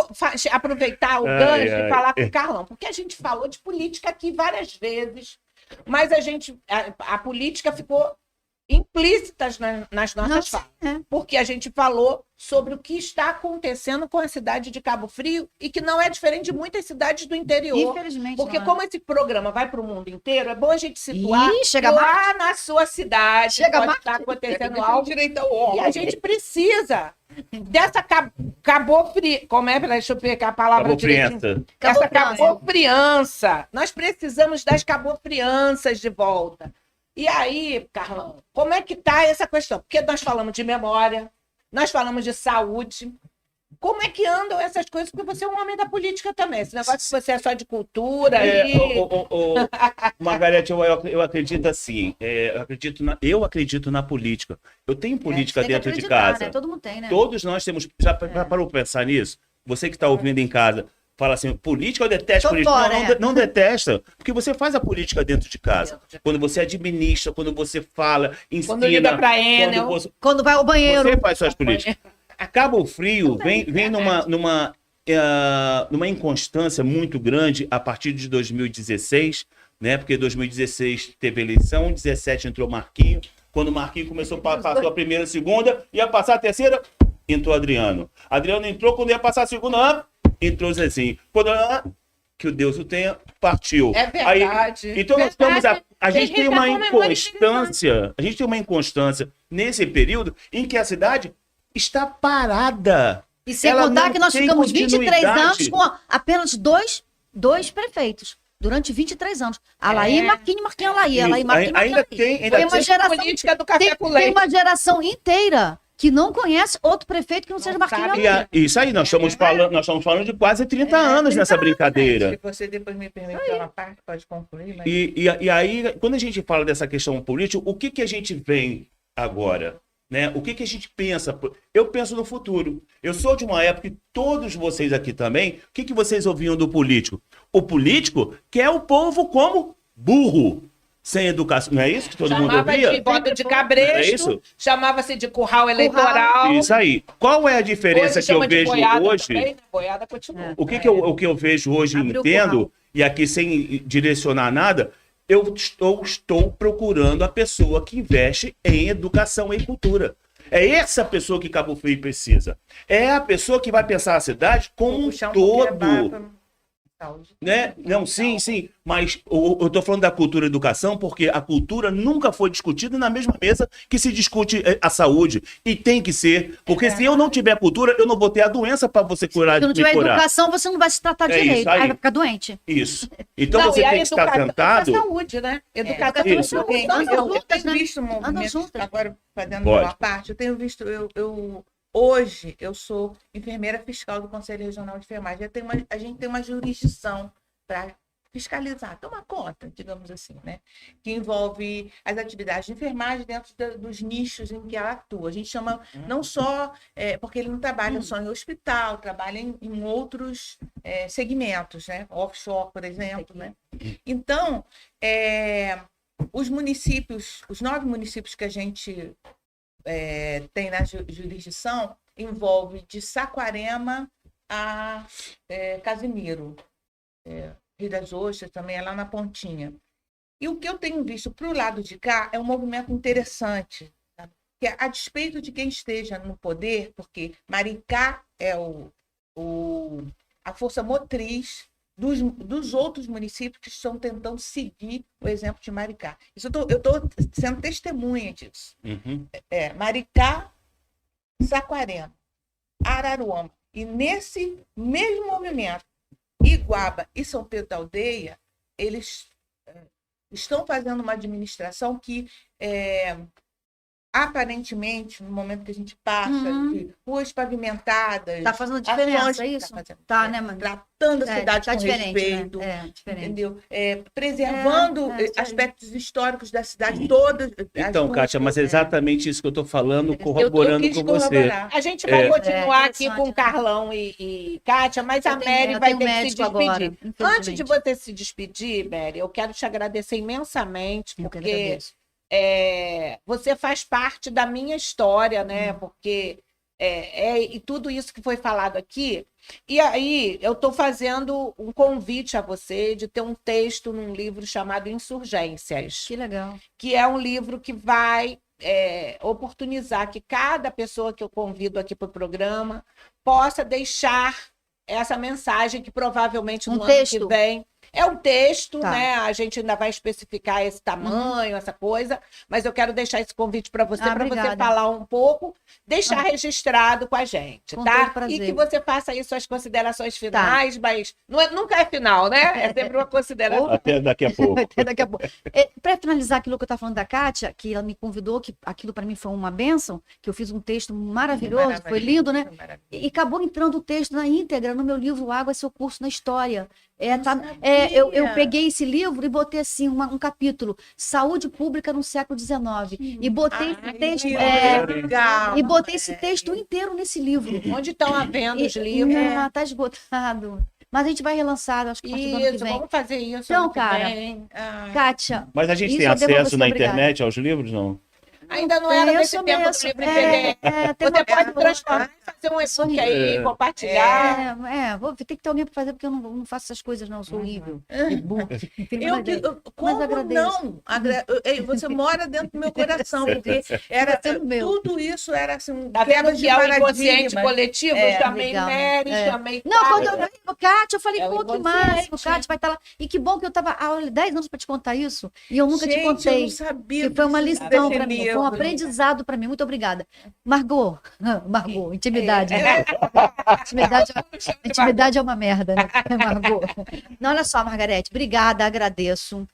aproveitar o Ai, gancho ai. e falar com o Carlão, porque a gente falou de política aqui várias vezes, mas a política ficou implícitas nas nossas Nossa, falas. Porque a gente falou sobre o que está acontecendo com a cidade de Cabo Frio e que não é diferente de muitas cidades do interior. Infelizmente. Porque não é. como esse programa vai para o mundo inteiro, é bom a gente situar Ih, chega que mais. lá na sua cidade Chega pode mais. estar acontecendo Tem algo direito ao e órgão. a gente precisa dessa cabofri... Como é? Deixa eu pegar a palavra direitinho. Cabofriança. Essa Cabofriança. cabofriança. Nós precisamos das cabofrianças de volta. E aí, Carlão, como é que tá essa questão? Porque nós falamos de memória, nós falamos de saúde. Como é que andam essas coisas? Porque você é um homem da política também. Esse negócio que você é só de cultura. Margarete, eu acredito assim. Eu acredito na política. Eu tenho política Tem que dentro de acreditar, casa. né? Todo mundo tem, né? Todos nós temos. Já parou para pensar nisso? Você que está ouvindo em casa, fala assim: política, eu detesto Tô política. fora, Não detesta. Porque você faz a política dentro de casa. Quando você administra, quando você fala, ensina. Quando liga para Enel. Quando vai ao banheiro. Você faz suas políticas. Cabo Frio vem numa inconstância muito grande a partir de 2016, né? Porque 2016 teve eleição, 2017 entrou Marquinho. Quando o Marquinho passou a primeira, a segunda, ia passar a terceira, entrou Adriano. Adriano entrou, quando ia passar a segunda, entrou Zezinho. Quando que o Deus o tenha, partiu. É verdade. Aí, então nós estamos a gente tem uma inconstância, nesse período em que a cidade está parada. E sem Ela contar não que nós tem ficamos 23 continuidade. anos com apenas dois prefeitos. Durante 23 anos. Alaí, Marquinhos, Alaí. Alaí, Marquinhos, Ainda tem, Tem uma geração, política do café com tem leite. uma geração inteira que não conhece outro prefeito que não seja Marquinhos sabe. Alaí. Isso aí, nós estamos falando de quase 30 anos nessa brincadeira. Se você depois me permitir uma parte, pode concluir. Mas... E aí, quando a gente fala dessa questão política, o que a gente vem agora? Né? O que a gente pensa? Eu penso no futuro. Eu sou de uma época que todos vocês aqui também, o que vocês ouviam do político? O político quer o povo como burro, sem educação. Não é isso que todo mundo Chamava ouvia? de voto de É cabresto, isso? chamava-se de curral eleitoral. Isso aí. Qual é a diferença Hoje que eu chama de vejo boiada hoje? também, né? Boiada continua. O que eu vejo hoje e Abriu o entendo, curral. e aqui sem direcionar nada, eu estou procurando a pessoa que investe em educação e cultura. É essa pessoa que Cabo Frio precisa. É a pessoa que vai pensar a cidade como um todo. Né? Não, sim. Mas eu estou falando da cultura e educação porque a cultura nunca foi discutida na mesma mesa que se discute a saúde. E tem que ser. Porque se eu não tiver cultura, eu não vou ter a doença para você curar. Se não tiver educação, você não vai se tratar direito. isso aí. Aí vai ficar doente. Isso. Então Não, você e a tem que estar educação sentado. é saúde, né? Educação é Isso. saúde. Andam Eu juntas, tenho né? visto um Andam movimento, juntas. agora fazendo Pode. uma parte, eu tenho visto, hoje eu sou enfermeira fiscal do Conselho Regional de Enfermagem. A gente tem uma jurisdição para fiscalizar, tomar conta, digamos assim, né? Que envolve as atividades de enfermagem dentro dos nichos em que ela atua. A gente chama não só, porque ele não trabalha só em hospital, trabalha em outros segmentos, né? Offshore, por exemplo, né? Então, os municípios, os 9 municípios que a gente tem na jurisdição, envolve de Saquarema a Casimiro. Rio das Ostras também é lá na pontinha. E o que eu tenho visto para o lado de cá é um movimento interessante, sabe? Que a despeito de quem esteja no poder, porque Maricá é a força motriz dos outros municípios que estão tentando seguir o exemplo de Maricá. Isso eu estou sendo testemunha disso. Uhum. Maricá, Saquarema, Araruama. E nesse mesmo movimento, Iguaba e São Pedro da Aldeia, eles estão fazendo uma administração que, aparentemente, no momento que a gente passa, de ruas pavimentadas... Tá fazendo diferença, é isso? Tá, né, mano? Tratando a cidade com diferente, respeito, né? Diferente. entendeu? Preservando isso aí. aspectos históricos da cidade todas. Então, Kátia, mas é exatamente isso que eu estou falando, Eu corroborando quis com você. corroborar. A gente vai continuar aqui interessante, com né? Carlão e Kátia, mas a Eu Mary vai tenho ter que se médico agora, despedir. infelizmente. Antes de você se despedir, Mary, eu quero te agradecer imensamente, Eu que porque agradeço. você faz parte da minha história, né? Porque e tudo isso que foi falado aqui. E aí, eu estou fazendo um convite a você de ter um texto num livro chamado Insurgências, Que legal. que é um livro que vai oportunizar que cada pessoa que eu convido aqui para o programa possa deixar essa mensagem que provavelmente no ano que vem... É um texto, né? A gente ainda vai especificar esse tamanho, essa coisa, mas eu quero deixar esse convite para você falar um pouco, deixar registrado com a gente, tá? E que você faça aí suas considerações finais, mas nunca é final, né? É sempre uma consideração. Até daqui a pouco. Até daqui a pouco. Para finalizar aquilo que eu estava falando da Kátia, que ela me convidou, que aquilo para mim foi uma bênção, que eu fiz um texto maravilhoso, foi lindo, né? E acabou entrando o texto na íntegra no meu livro Água é Seu Curso na História. Eu peguei esse livro e botei assim um capítulo, Saúde Pública no século XIX. E botei esse texto. E botei esse texto inteiro nesse livro. Onde estão havendo os livros? Está esgotado. Mas a gente vai relançar, acho que a partir do ano que vem. Vamos fazer isso. Então, cara, Kátia. Mas a gente tem acesso na internet aos livros, não? Ainda não era nesse tempo do livro PDF. Você pode transformar e fazer um e-book aí, compartilhar. Vou ter que ter alguém para fazer, porque eu não faço essas coisas, não. Eu sou horrível. Como não? Você mora dentro do meu coração, porque tudo isso era assim, um quebra de paradigma. Inconsciente coletivo, chamei Mary, chamei Não, quando eu vi o Kátia, eu falei, pô, que máximo, Kátia vai estar lá. E que bom que eu estava há 10 anos para te contar isso, e eu nunca te contei. Eu não sabia. Que foi uma lição para mim, foi um aprendizado para mim. Muito obrigada. Margot, intimidade. Né? Intimidade é uma merda, né? Margot. Não, olha só, Margarete, obrigada, agradeço.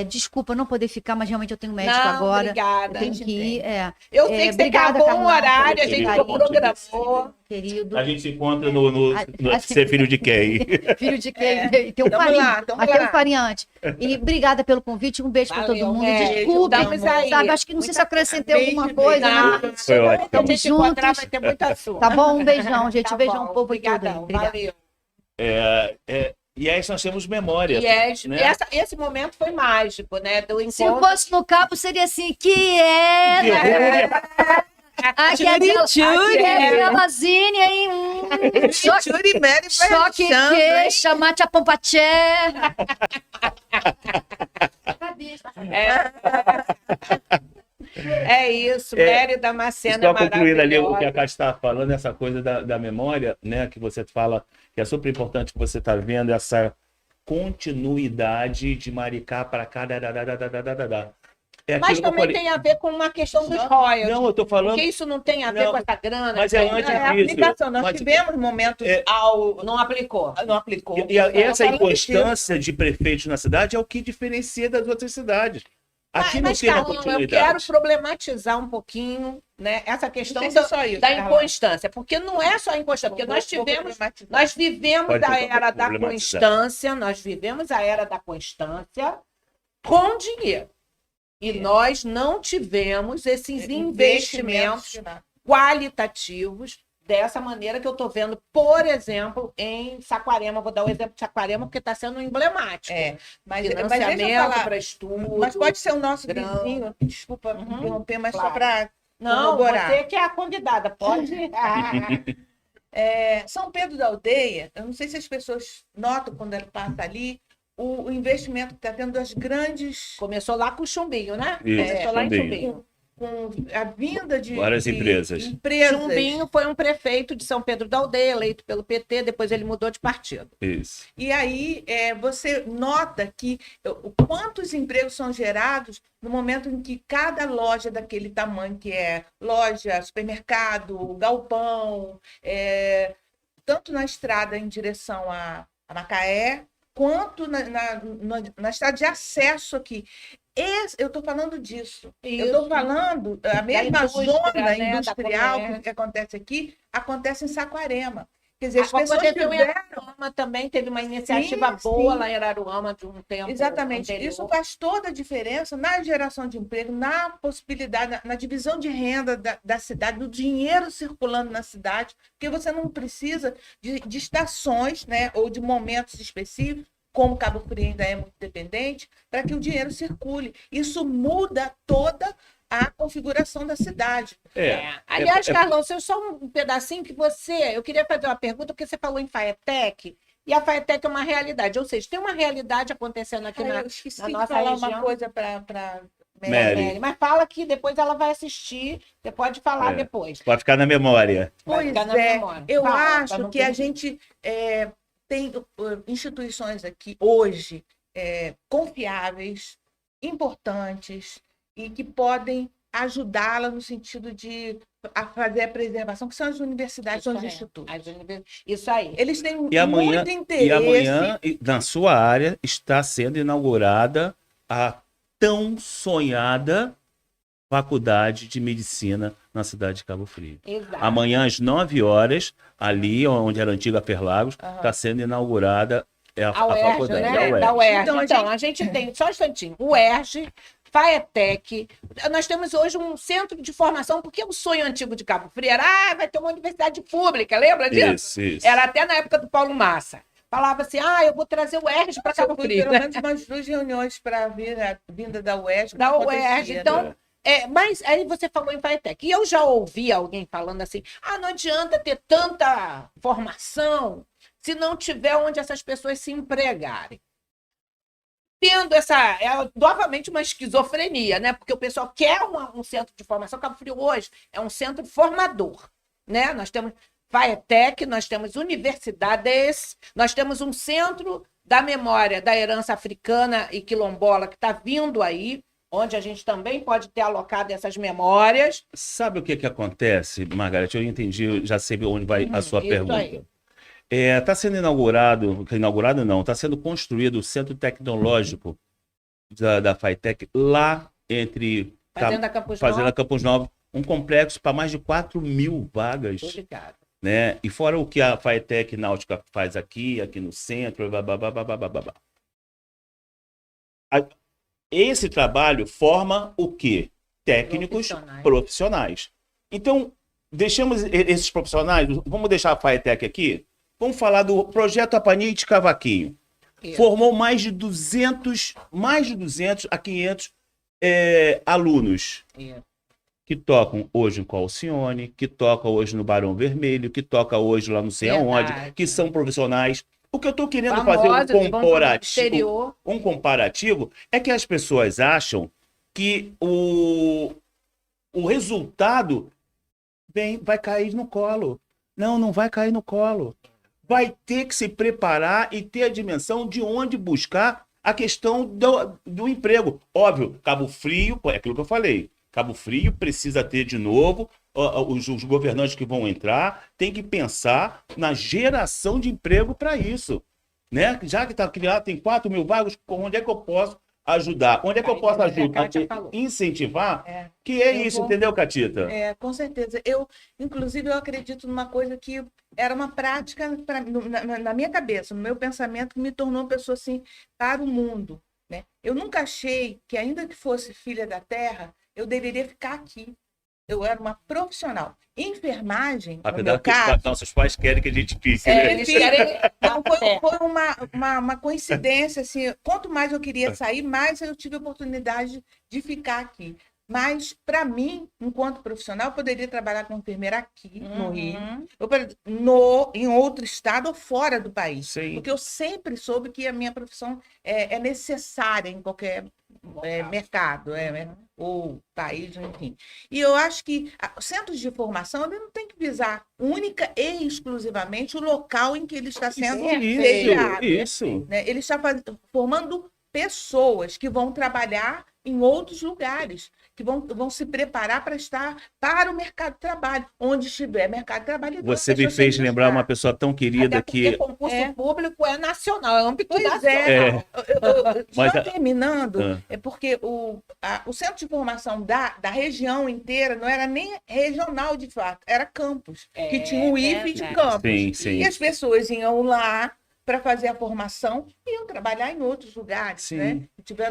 Desculpa não poder ficar, mas realmente eu tenho médico agora. Obrigada. Eu tenho que ir. Eu sei que você acabou um horário, a gente programou. Querido. A gente se encontra no Ser Filho de Quem? Filho de quem? Tem um farinha. Aqui é um farinhante. E obrigada pelo convite. Um beijo para todo mundo. Desculpe, sabe? Acho que não sei se acrescentei alguma coisa. Né? Foi ótimo. Estamos juntos. Vai ter muito assunto. Tá bom? Um beijão, gente. Um beijão bom. povo Obrigadão. todo. Valeu. E aí nós temos memória. Né? Esse momento foi mágico, né? Do encontro. Se eu fosse no cabo, seria assim, aquela Zine aí. Só que chamar tia Pompatché. É isso, Mary Damasceno. Só concluindo ali o que a Kátia estava falando, essa coisa da memória, né? Que você fala que é super importante que você está vendo essa continuidade de Maricá para cá. Mas também tem a ver com uma questão dos royalties. Não, eu tô falando... Porque isso não tem a ver com essa grana. Mas é antes disso. Aplicação. Nós tivemos momentos... Não aplicou. Não aplicou. E essa inconstância de prefeitos na cidade é o que diferencia das outras cidades. Aqui não tem uma continuidade. Eu quero problematizar um pouquinho, né, essa questão da inconstância. Porque não é só a inconstância. Porque nós vivemos a era da constância. Nós vivemos a era da constância com dinheiro. E nós não tivemos esses investimentos qualitativos dessa maneira que eu estou vendo, por exemplo, em Saquarema. Vou dar o exemplo de Saquarema, porque está sendo emblemático. Financiamento para estudo. Mas pode ser o nosso vizinho. Desculpa interromper, mas só para Não, você que é a convidada, pode. São Pedro da Aldeia, eu não sei se as pessoas notam quando ela passa ali, o investimento que está tendo das grandes... Começou lá com o Chumbinho, né? Começou lá em Chumbinho. Com a vinda de várias empresas. Chumbinho foi um prefeito de São Pedro da Aldeia, eleito pelo PT, depois ele mudou de partido. Isso. E aí você nota que quantos empregos são gerados no momento em que cada loja daquele tamanho, que é loja, supermercado, galpão, tanto na estrada em direção a Macaé, quanto na estrada de acesso aqui. Eu estou falando disso. Isso. Eu estou falando, a mesma zona industrial que acontece aqui, acontece em Saquarema. Quer dizer, as pessoas tiveram... Em Araruama também teve uma iniciativa boa lá em Araruama de um tempo. Exatamente. Anterior. Isso faz toda a diferença na geração de emprego, na possibilidade, na divisão de renda da cidade, do dinheiro circulando na cidade, porque você não precisa de estações, né, ou de momentos específicos, como Cabo Frio ainda é muito dependente, para que o dinheiro circule. Isso muda toda a configuração da cidade. Aliás, Carlão, só um pedacinho que eu queria fazer uma pergunta, porque você falou em Faetec, e a Faetec é uma realidade, ou seja, tem uma realidade acontecendo aqui na nossa região. Eu esqueci de falar uma coisa para Mary. Mas fala que depois ela vai assistir, você pode falar depois. Pode ficar na memória. Vai Pois ficar na é, memória. eu Fala, pra acho não que a perder. gente tem instituições aqui hoje confiáveis, importantes e que podem ajudá-la no sentido de fazer a preservação, que são as universidades, são os institutos. Isso aí. Eles têm E amanhã, muito interesse. e amanhã, na sua área, está sendo inaugurada a tão sonhada Faculdade de Medicina na cidade de Cabo Frio. Exato. Amanhã, às 9 horas, ali onde era a antiga Ferlagos, está sendo inaugurada a UERJ, faculdade né? da UERJ. Então, A gente tem, só um instantinho, o UERJ, FAETEC, nós temos hoje um centro de formação, porque o sonho antigo de Cabo Frio era, vai ter uma universidade pública, lembra disso? Isso. Era até na época do Paulo Massa. Falava assim, eu vou trazer o UERJ para Cabo Eu fui Frio. pelo menos umas 2 reuniões para vir a vinda da UERJ. Da não UERJ, acontecia, então... né? Mas aí você falou em FAETEC. E eu já ouvi alguém falando assim: não adianta ter tanta formação se não tiver onde essas pessoas se empregarem. Tendo novamente uma esquizofrenia, né? Porque o pessoal quer um centro de formação. Cabo Frio hoje é um centro formador, né? Nós temos FAETEC, nós temos universidades, nós temos um centro da memória da herança africana e quilombola que está vindo aí, onde a gente também pode ter alocado essas memórias. Sabe o que acontece, Margareth? Eu entendi, já sei onde vai a sua pergunta. Aí. Está sendo está sendo construído o Centro Tecnológico da FAETEC lá entre Fazenda Campos Novos, um complexo para mais de 4.000 vagas. Obrigado. Né? E fora o que a FAETEC Náutica faz aqui no centro, esse trabalho forma o quê? Técnicos profissionais. Então, deixamos esses profissionais, vamos deixar a FAETEC aqui, vamos falar do projeto Apanite Cavaquinho. Isso. Formou mais de 200 a 500 alunos. Isso. Que tocam hoje em Alcione, que tocam hoje no Barão Vermelho, que tocam hoje lá não sei aonde, que são profissionais. O que eu estou querendo fazer um comparativo é que as pessoas acham que o resultado vai cair no colo. Não vai cair no colo. Vai ter que se preparar e ter a dimensão de onde buscar a questão do emprego. Óbvio, Cabo Frio, é aquilo que eu falei. Cabo Frio precisa ter de novo, os governantes que vão entrar tem que pensar na geração de emprego para isso. Né? Já que está criado, tem 4.000 vagas, onde é que eu posso ajudar? Onde é que eu posso ajudar? Incentivar? Que é isso, entendeu, Catita? Com certeza. Inclusive, eu acredito numa coisa que era uma prática na minha cabeça, no meu pensamento, que me tornou uma pessoa assim para o mundo. Né? Eu nunca achei que, ainda que fosse filha da terra, eu deveria ficar aqui. Eu era uma profissional. Enfermagem, no meu caso... Nossos pais querem que a gente fique, né? Eles querem... Então, foi uma coincidência, assim, quanto mais eu queria sair, mais eu tive a oportunidade de ficar aqui. Mas, para mim, enquanto profissional, eu poderia trabalhar como enfermeira aqui, no Rio, em outro estado ou fora do país. Sim. Porque eu sempre soube que a minha profissão é necessária em qualquer mercado, ou país, enfim. E eu acho que os centros de formação ele não tem que visar única e exclusivamente o local em que ele está sendo sediado. Isso. Né? Ele está formando pessoas que vão trabalhar em outros lugares, que vão se preparar para estar para o mercado de trabalho. Onde estiver mercado de trabalho... Você me fez lembrar uma pessoa tão querida Até porque que... concurso público é nacional, é âmbito nacional. Só terminando, é porque o centro de formação da região inteira não era nem regional, de fato, era campus, que tinha o IFE de campus. Sim. E as pessoas iam lá para fazer a formação e iam trabalhar em outros lugares, né?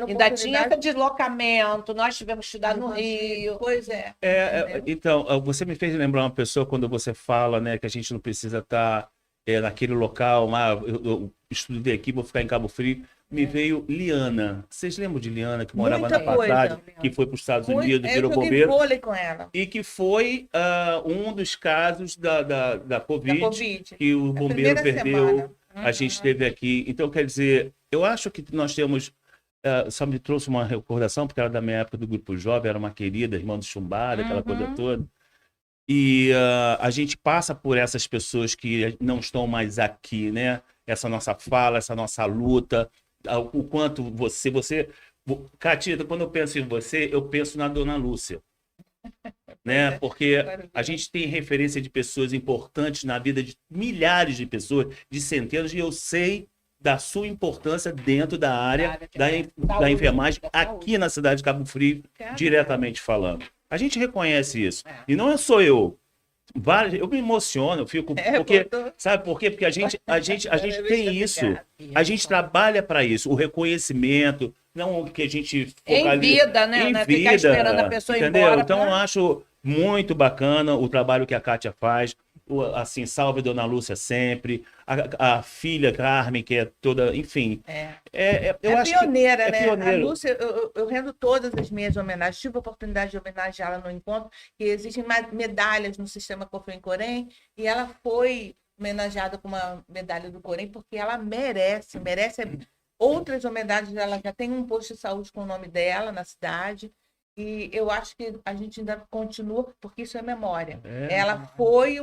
Ainda tinha esse deslocamento, nós tivemos que estudar no Rio. Pois é. Então, você me fez lembrar uma pessoa quando você fala, né, que a gente não precisa estar naquele local, eu estudei aqui, vou ficar em Cabo Frio. Me veio Liana. Vocês lembram de Liana, que morava na passagem, que foi para os Estados Unidos, virou bombeiro? Vôlei com ela. E que foi um dos casos da COVID, que o bombeiro perdeu. A gente esteve aqui. Então, quer dizer, eu acho que nós temos só me trouxe uma recordação, porque era da minha época do Grupo Jovem, era uma querida, irmã do Chumbada, aquela coisa toda. E a gente passa por essas pessoas que não estão mais aqui, né? Essa nossa fala, essa nossa luta, o quanto Catita, quando eu penso em você, eu penso na Dona Lúcia. Né? Porque a gente tem referência de pessoas importantes na vida de milhares de pessoas, de centenas, e eu sei da sua importância dentro da área da enfermagem aqui na cidade de Cabo Frio, diretamente falando. A gente reconhece isso. E não é só eu. Eu me emociono, eu fico. Sabe por quê? Porque a gente tem isso. A gente trabalha para isso. O reconhecimento, não que a gente focaliza. Em vida, né? Em vida, ficar esperando a pessoa entendeu? Embora. Então, eu acho muito bacana o trabalho que a Kátia faz. Assim, salve Dona Lúcia sempre. A filha Carmen, que é toda. Enfim. Eu acho pioneira, que né? Pioneira. A Lúcia, eu rendo todas as minhas homenagens. Tive a oportunidade de homenageá-la no encontro, que existem medalhas no sistema COFEM-COREM, e ela foi homenageada com uma medalha do COREM, porque ela merece outras homenagens. Ela já tem um posto de saúde com o nome dela na cidade. E eu acho que a gente ainda continua, porque isso é memória. Ela foi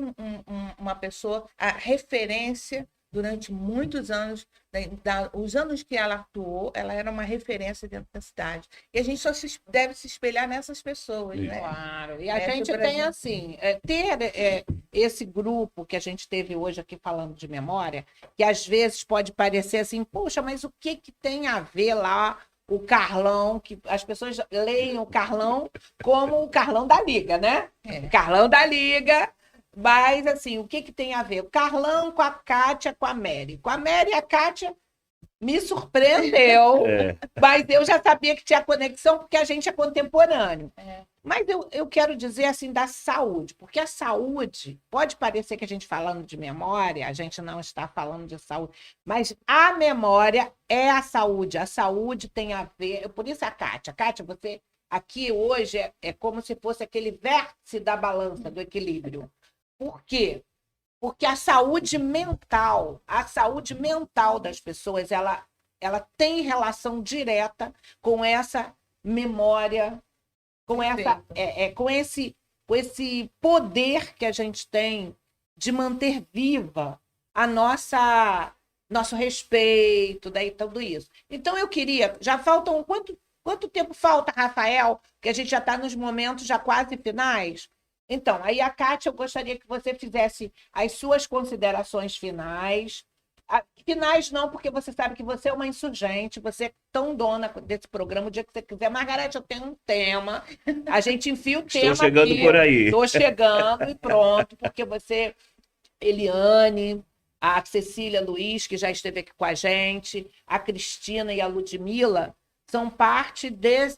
uma pessoa, a referência durante muitos anos, os anos que ela atuou, ela era uma referência dentro da cidade. E a gente só deve se espelhar nessas pessoas, né? Claro, e a gente tem assim, ter esse grupo que a gente teve hoje aqui falando de memória, que às vezes pode parecer assim, poxa, mas o que tem a ver lá o Carlão, que as pessoas leem o Carlão como o Carlão da Liga, né? O Carlão da Liga, mas assim, o que tem a ver? O Carlão com a Kátia, com a Mary. Com a Mary e a Kátia me surpreendeu, mas eu já sabia que tinha conexão, porque a gente é contemporâneo. Mas eu quero dizer assim da saúde, porque a saúde, pode parecer que a gente falando de memória, a gente não está falando de saúde, mas a memória é a saúde tem a ver, por isso a Kátia, você aqui hoje é como se fosse aquele vértice da balança, do equilíbrio. Por quê? Porque a saúde mental das pessoas, ela tem relação direta com essa memória, com esse poder que a gente tem de manter viva a nosso respeito, daí tudo isso. Então eu queria, já faltam quanto tempo falta, Rafael, que a gente já está nos momentos já quase finais? Então, aí a Kátia, eu gostaria que você fizesse as suas considerações finais. Finais não, porque você sabe que você é uma insurgente, você é tão dona desse programa, o dia que você quiser. Margarete, eu tenho um tema, a gente enfia o tema Estou chegando aqui. Por aí. Estou chegando e pronto, porque você, Eliane, a Cecília Luiz, que já esteve aqui com a gente, a Cristina e a Ludmila, são parte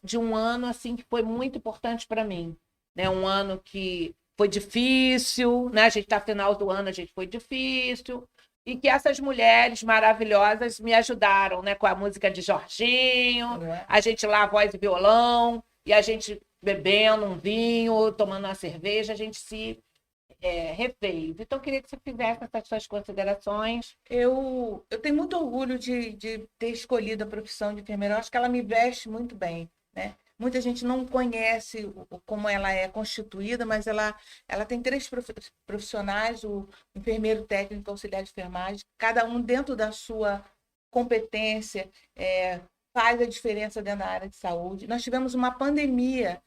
de um ano assim que foi muito importante para mim. Né? Um ano que foi difícil, né? A gente está no final do ano, a gente foi difícil, e que essas mulheres maravilhosas me ajudaram, né? Com a música de Jorginho, a gente lá, voz e violão, e a gente bebendo um vinho, tomando uma cerveja, a gente se refez. Então, eu queria que você fizesse essas suas considerações. Eu tenho muito orgulho de ter escolhido a profissão de enfermeira. Eu acho que ela me veste muito bem, né? Muita gente não conhece como ela é constituída, mas ela tem 3 profissionais, o enfermeiro técnico, auxiliar de enfermagem, cada um dentro da sua competência, faz a diferença dentro da área de saúde. Nós tivemos uma pandemia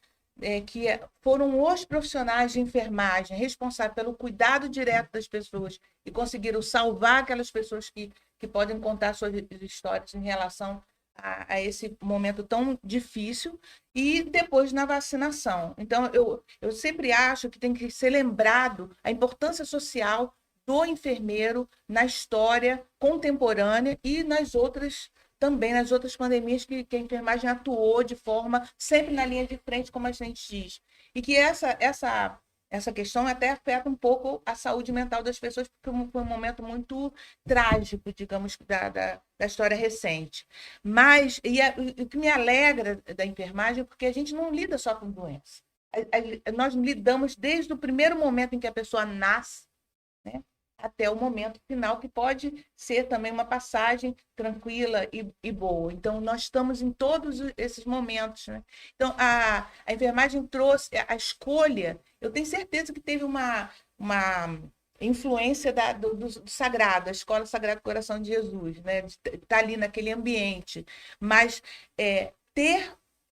que foram os profissionais de enfermagem responsáveis pelo cuidado direto das pessoas e conseguiram salvar aquelas pessoas que podem contar suas histórias em relação a esse momento tão difícil, e depois na vacinação. Então, eu sempre acho que tem que ser lembrado a importância social do enfermeiro na história contemporânea e também nas outras pandemias que a enfermagem atuou de forma sempre na linha de frente, como a gente diz. E que essa questão até afeta um pouco a saúde mental das pessoas, porque foi um momento muito trágico, digamos, da história recente. Mas o que me alegra da enfermagem é porque a gente não lida só com doença. Nós lidamos desde o primeiro momento em que a pessoa nasce, né? até o momento final, que pode ser também uma passagem tranquila e boa. Então, nós estamos em todos esses momentos, né? Então, a enfermagem trouxe a escolha, eu tenho certeza que teve uma influência do Sagrado, a Escola Sagrado Coração de Jesus, né? De estar ali naquele ambiente. Mas ter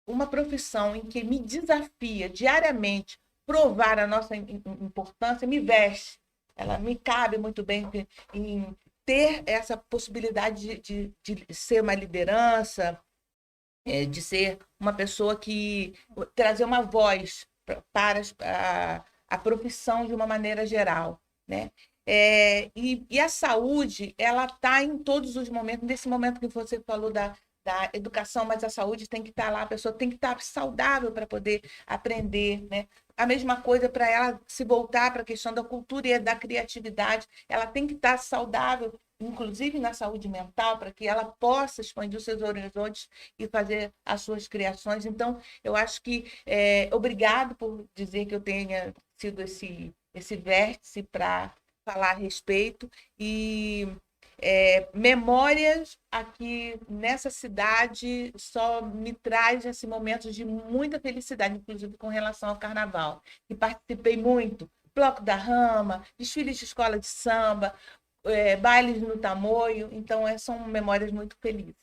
uma profissão em que me desafia diariamente provar a nossa importância, me veste. Ela me cabe muito bem em ter essa possibilidade de ser uma liderança, de ser uma pessoa que trazer uma voz para a profissão de uma maneira geral, né? E a saúde, ela está em todos os momentos. Nesse momento que você falou da educação, mas a saúde tem que estar lá, a pessoa tem que estar saudável para poder aprender, né? A mesma coisa para ela se voltar para a questão da cultura e da criatividade, ela tem que estar saudável, inclusive na saúde mental, para que ela possa expandir os seus horizontes e fazer as suas criações. Então, eu acho que obrigado por dizer que eu tenha sido esse vértice para falar a respeito. E memórias aqui nessa cidade só me traz esse momento de muita felicidade, inclusive com relação ao carnaval. E participei muito, Bloco da Rama, desfiles de escola de samba, bailes no Tamoio, então são memórias muito felizes.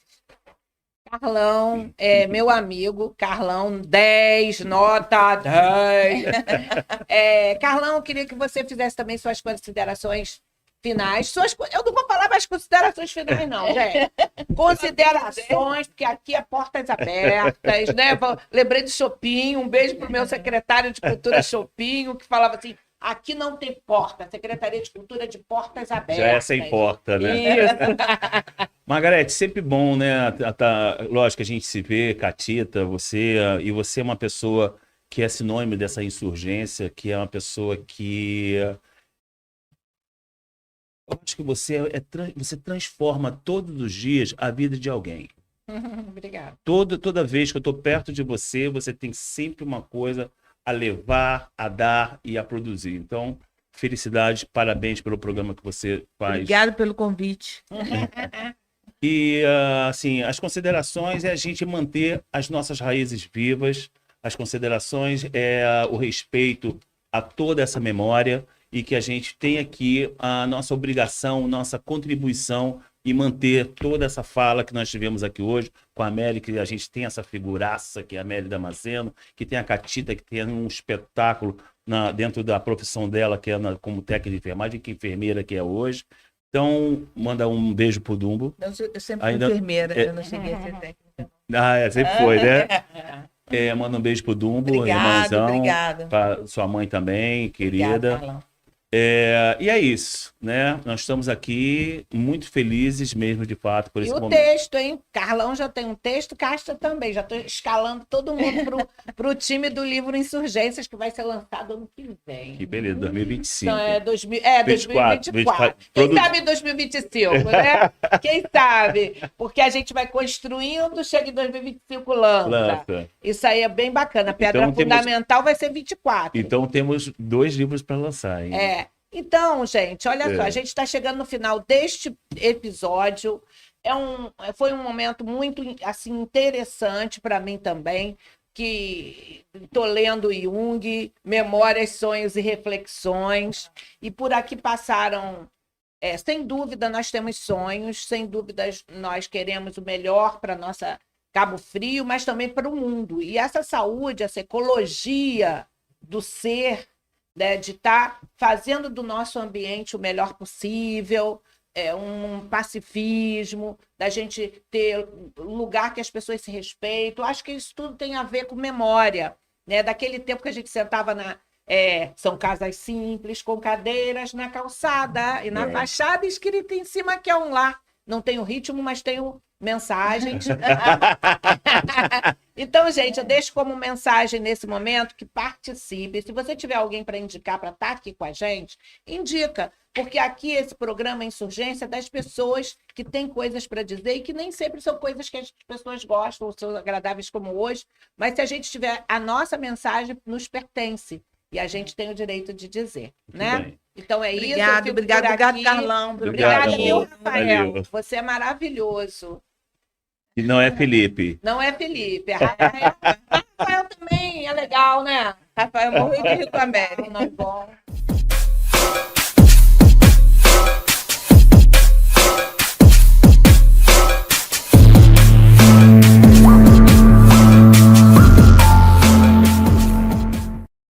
Carlão, meu amigo, Carlão, 10, nota 10. Carlão, eu queria que você fizesse também suas considerações finais. Eu não vou falar mais considerações finais, não, gente. Considerações, porque aqui é portas abertas, né? Lembrei do Chopinho, um beijo pro meu secretário de Cultura, Chopinho, que falava assim: aqui não tem porta, Secretaria de Cultura de portas abertas. Já é sem porta, né? Isso. Margarete, sempre bom, né? Lógico que a gente se vê, Catita, você, e você é uma pessoa que é sinônimo dessa insurgência, que é uma pessoa que... Eu acho que você transforma todos os dias a vida de alguém. Obrigada. Toda vez que eu estou perto de você, você tem sempre uma coisa a levar, a dar e a produzir. Então, felicidade, parabéns pelo programa que você faz. Obrigada pelo convite. E, assim, as considerações é a gente manter as nossas raízes vivas, as considerações é o respeito a toda essa memória e que a gente tem aqui a nossa obrigação, nossa contribuição e manter toda essa fala que nós tivemos aqui hoje com a Mary, que a gente tem essa figuraça, que é a Mary Damasceno, que tem a Catita, que tem um espetáculo dentro da profissão dela, que é como técnica de enfermagem, que enfermeira que é hoje. Então, manda um beijo pro Dumbo. Eu sempre fui enfermeira, eu não cheguei a ser técnica. Sempre foi, né? Manda um beijo pro Dumbo, irmãzão. Obrigada. Pra sua mãe também, querida. Obrigada, Carlão. E é isso, né? Nós estamos aqui muito felizes mesmo, de fato, por esse momento. E o texto, hein? Carlão já tem um texto, Casta também. Já estou escalando todo mundo pro time do livro Insurgências, que vai ser lançado ano que vem. Que beleza, 2025. Então, 2024. Quem sabe 2025, né? Quem sabe? Porque a gente vai construindo, chega em 2025, lança. Isso aí é bem bacana. A pedra fundamental vai ser 24. Então temos 2 livros para lançar, hein? Então, gente, olha só, a gente está chegando no final deste episódio. Foi um momento muito assim, interessante para mim também, que estou lendo Jung, Memórias, Sonhos e Reflexões, e por aqui passaram... sem dúvida, nós temos sonhos, sem dúvida, nós queremos o melhor para nossa Cabo Frio, mas também para o mundo. E essa saúde, essa ecologia do ser, né, de estar fazendo do nosso ambiente o melhor possível, um pacifismo, da gente ter um lugar que as pessoas se respeitam. Acho que isso tudo tem a ver com memória, né? Daquele tempo que a gente sentava são casas simples, com cadeiras na calçada e na fachada escrito em cima que é um lar. Não tem o ritmo, mas tem mensagens. Então, gente, eu deixo como mensagem nesse momento que participe. Se você tiver alguém para indicar para estar aqui com a gente, indica. Porque aqui esse programa Insurgência é das pessoas que têm coisas para dizer e que nem sempre são coisas que as pessoas gostam ou são agradáveis como hoje. Mas se a gente tiver a nossa mensagem, nos pertence. E a gente tem o direito de dizer, Muito né? bem. Então é isso. eu Obrigado, fico obrigado, por obrigado, aqui. Carlão. Obrigada, Obrigado, meu amor. Rafael. Valeu. Você é maravilhoso. E não é Felipe. Não é Felipe, é Rafael. Rafael também é legal, né? Rafael, morri de rir com a Mary. Não é bom.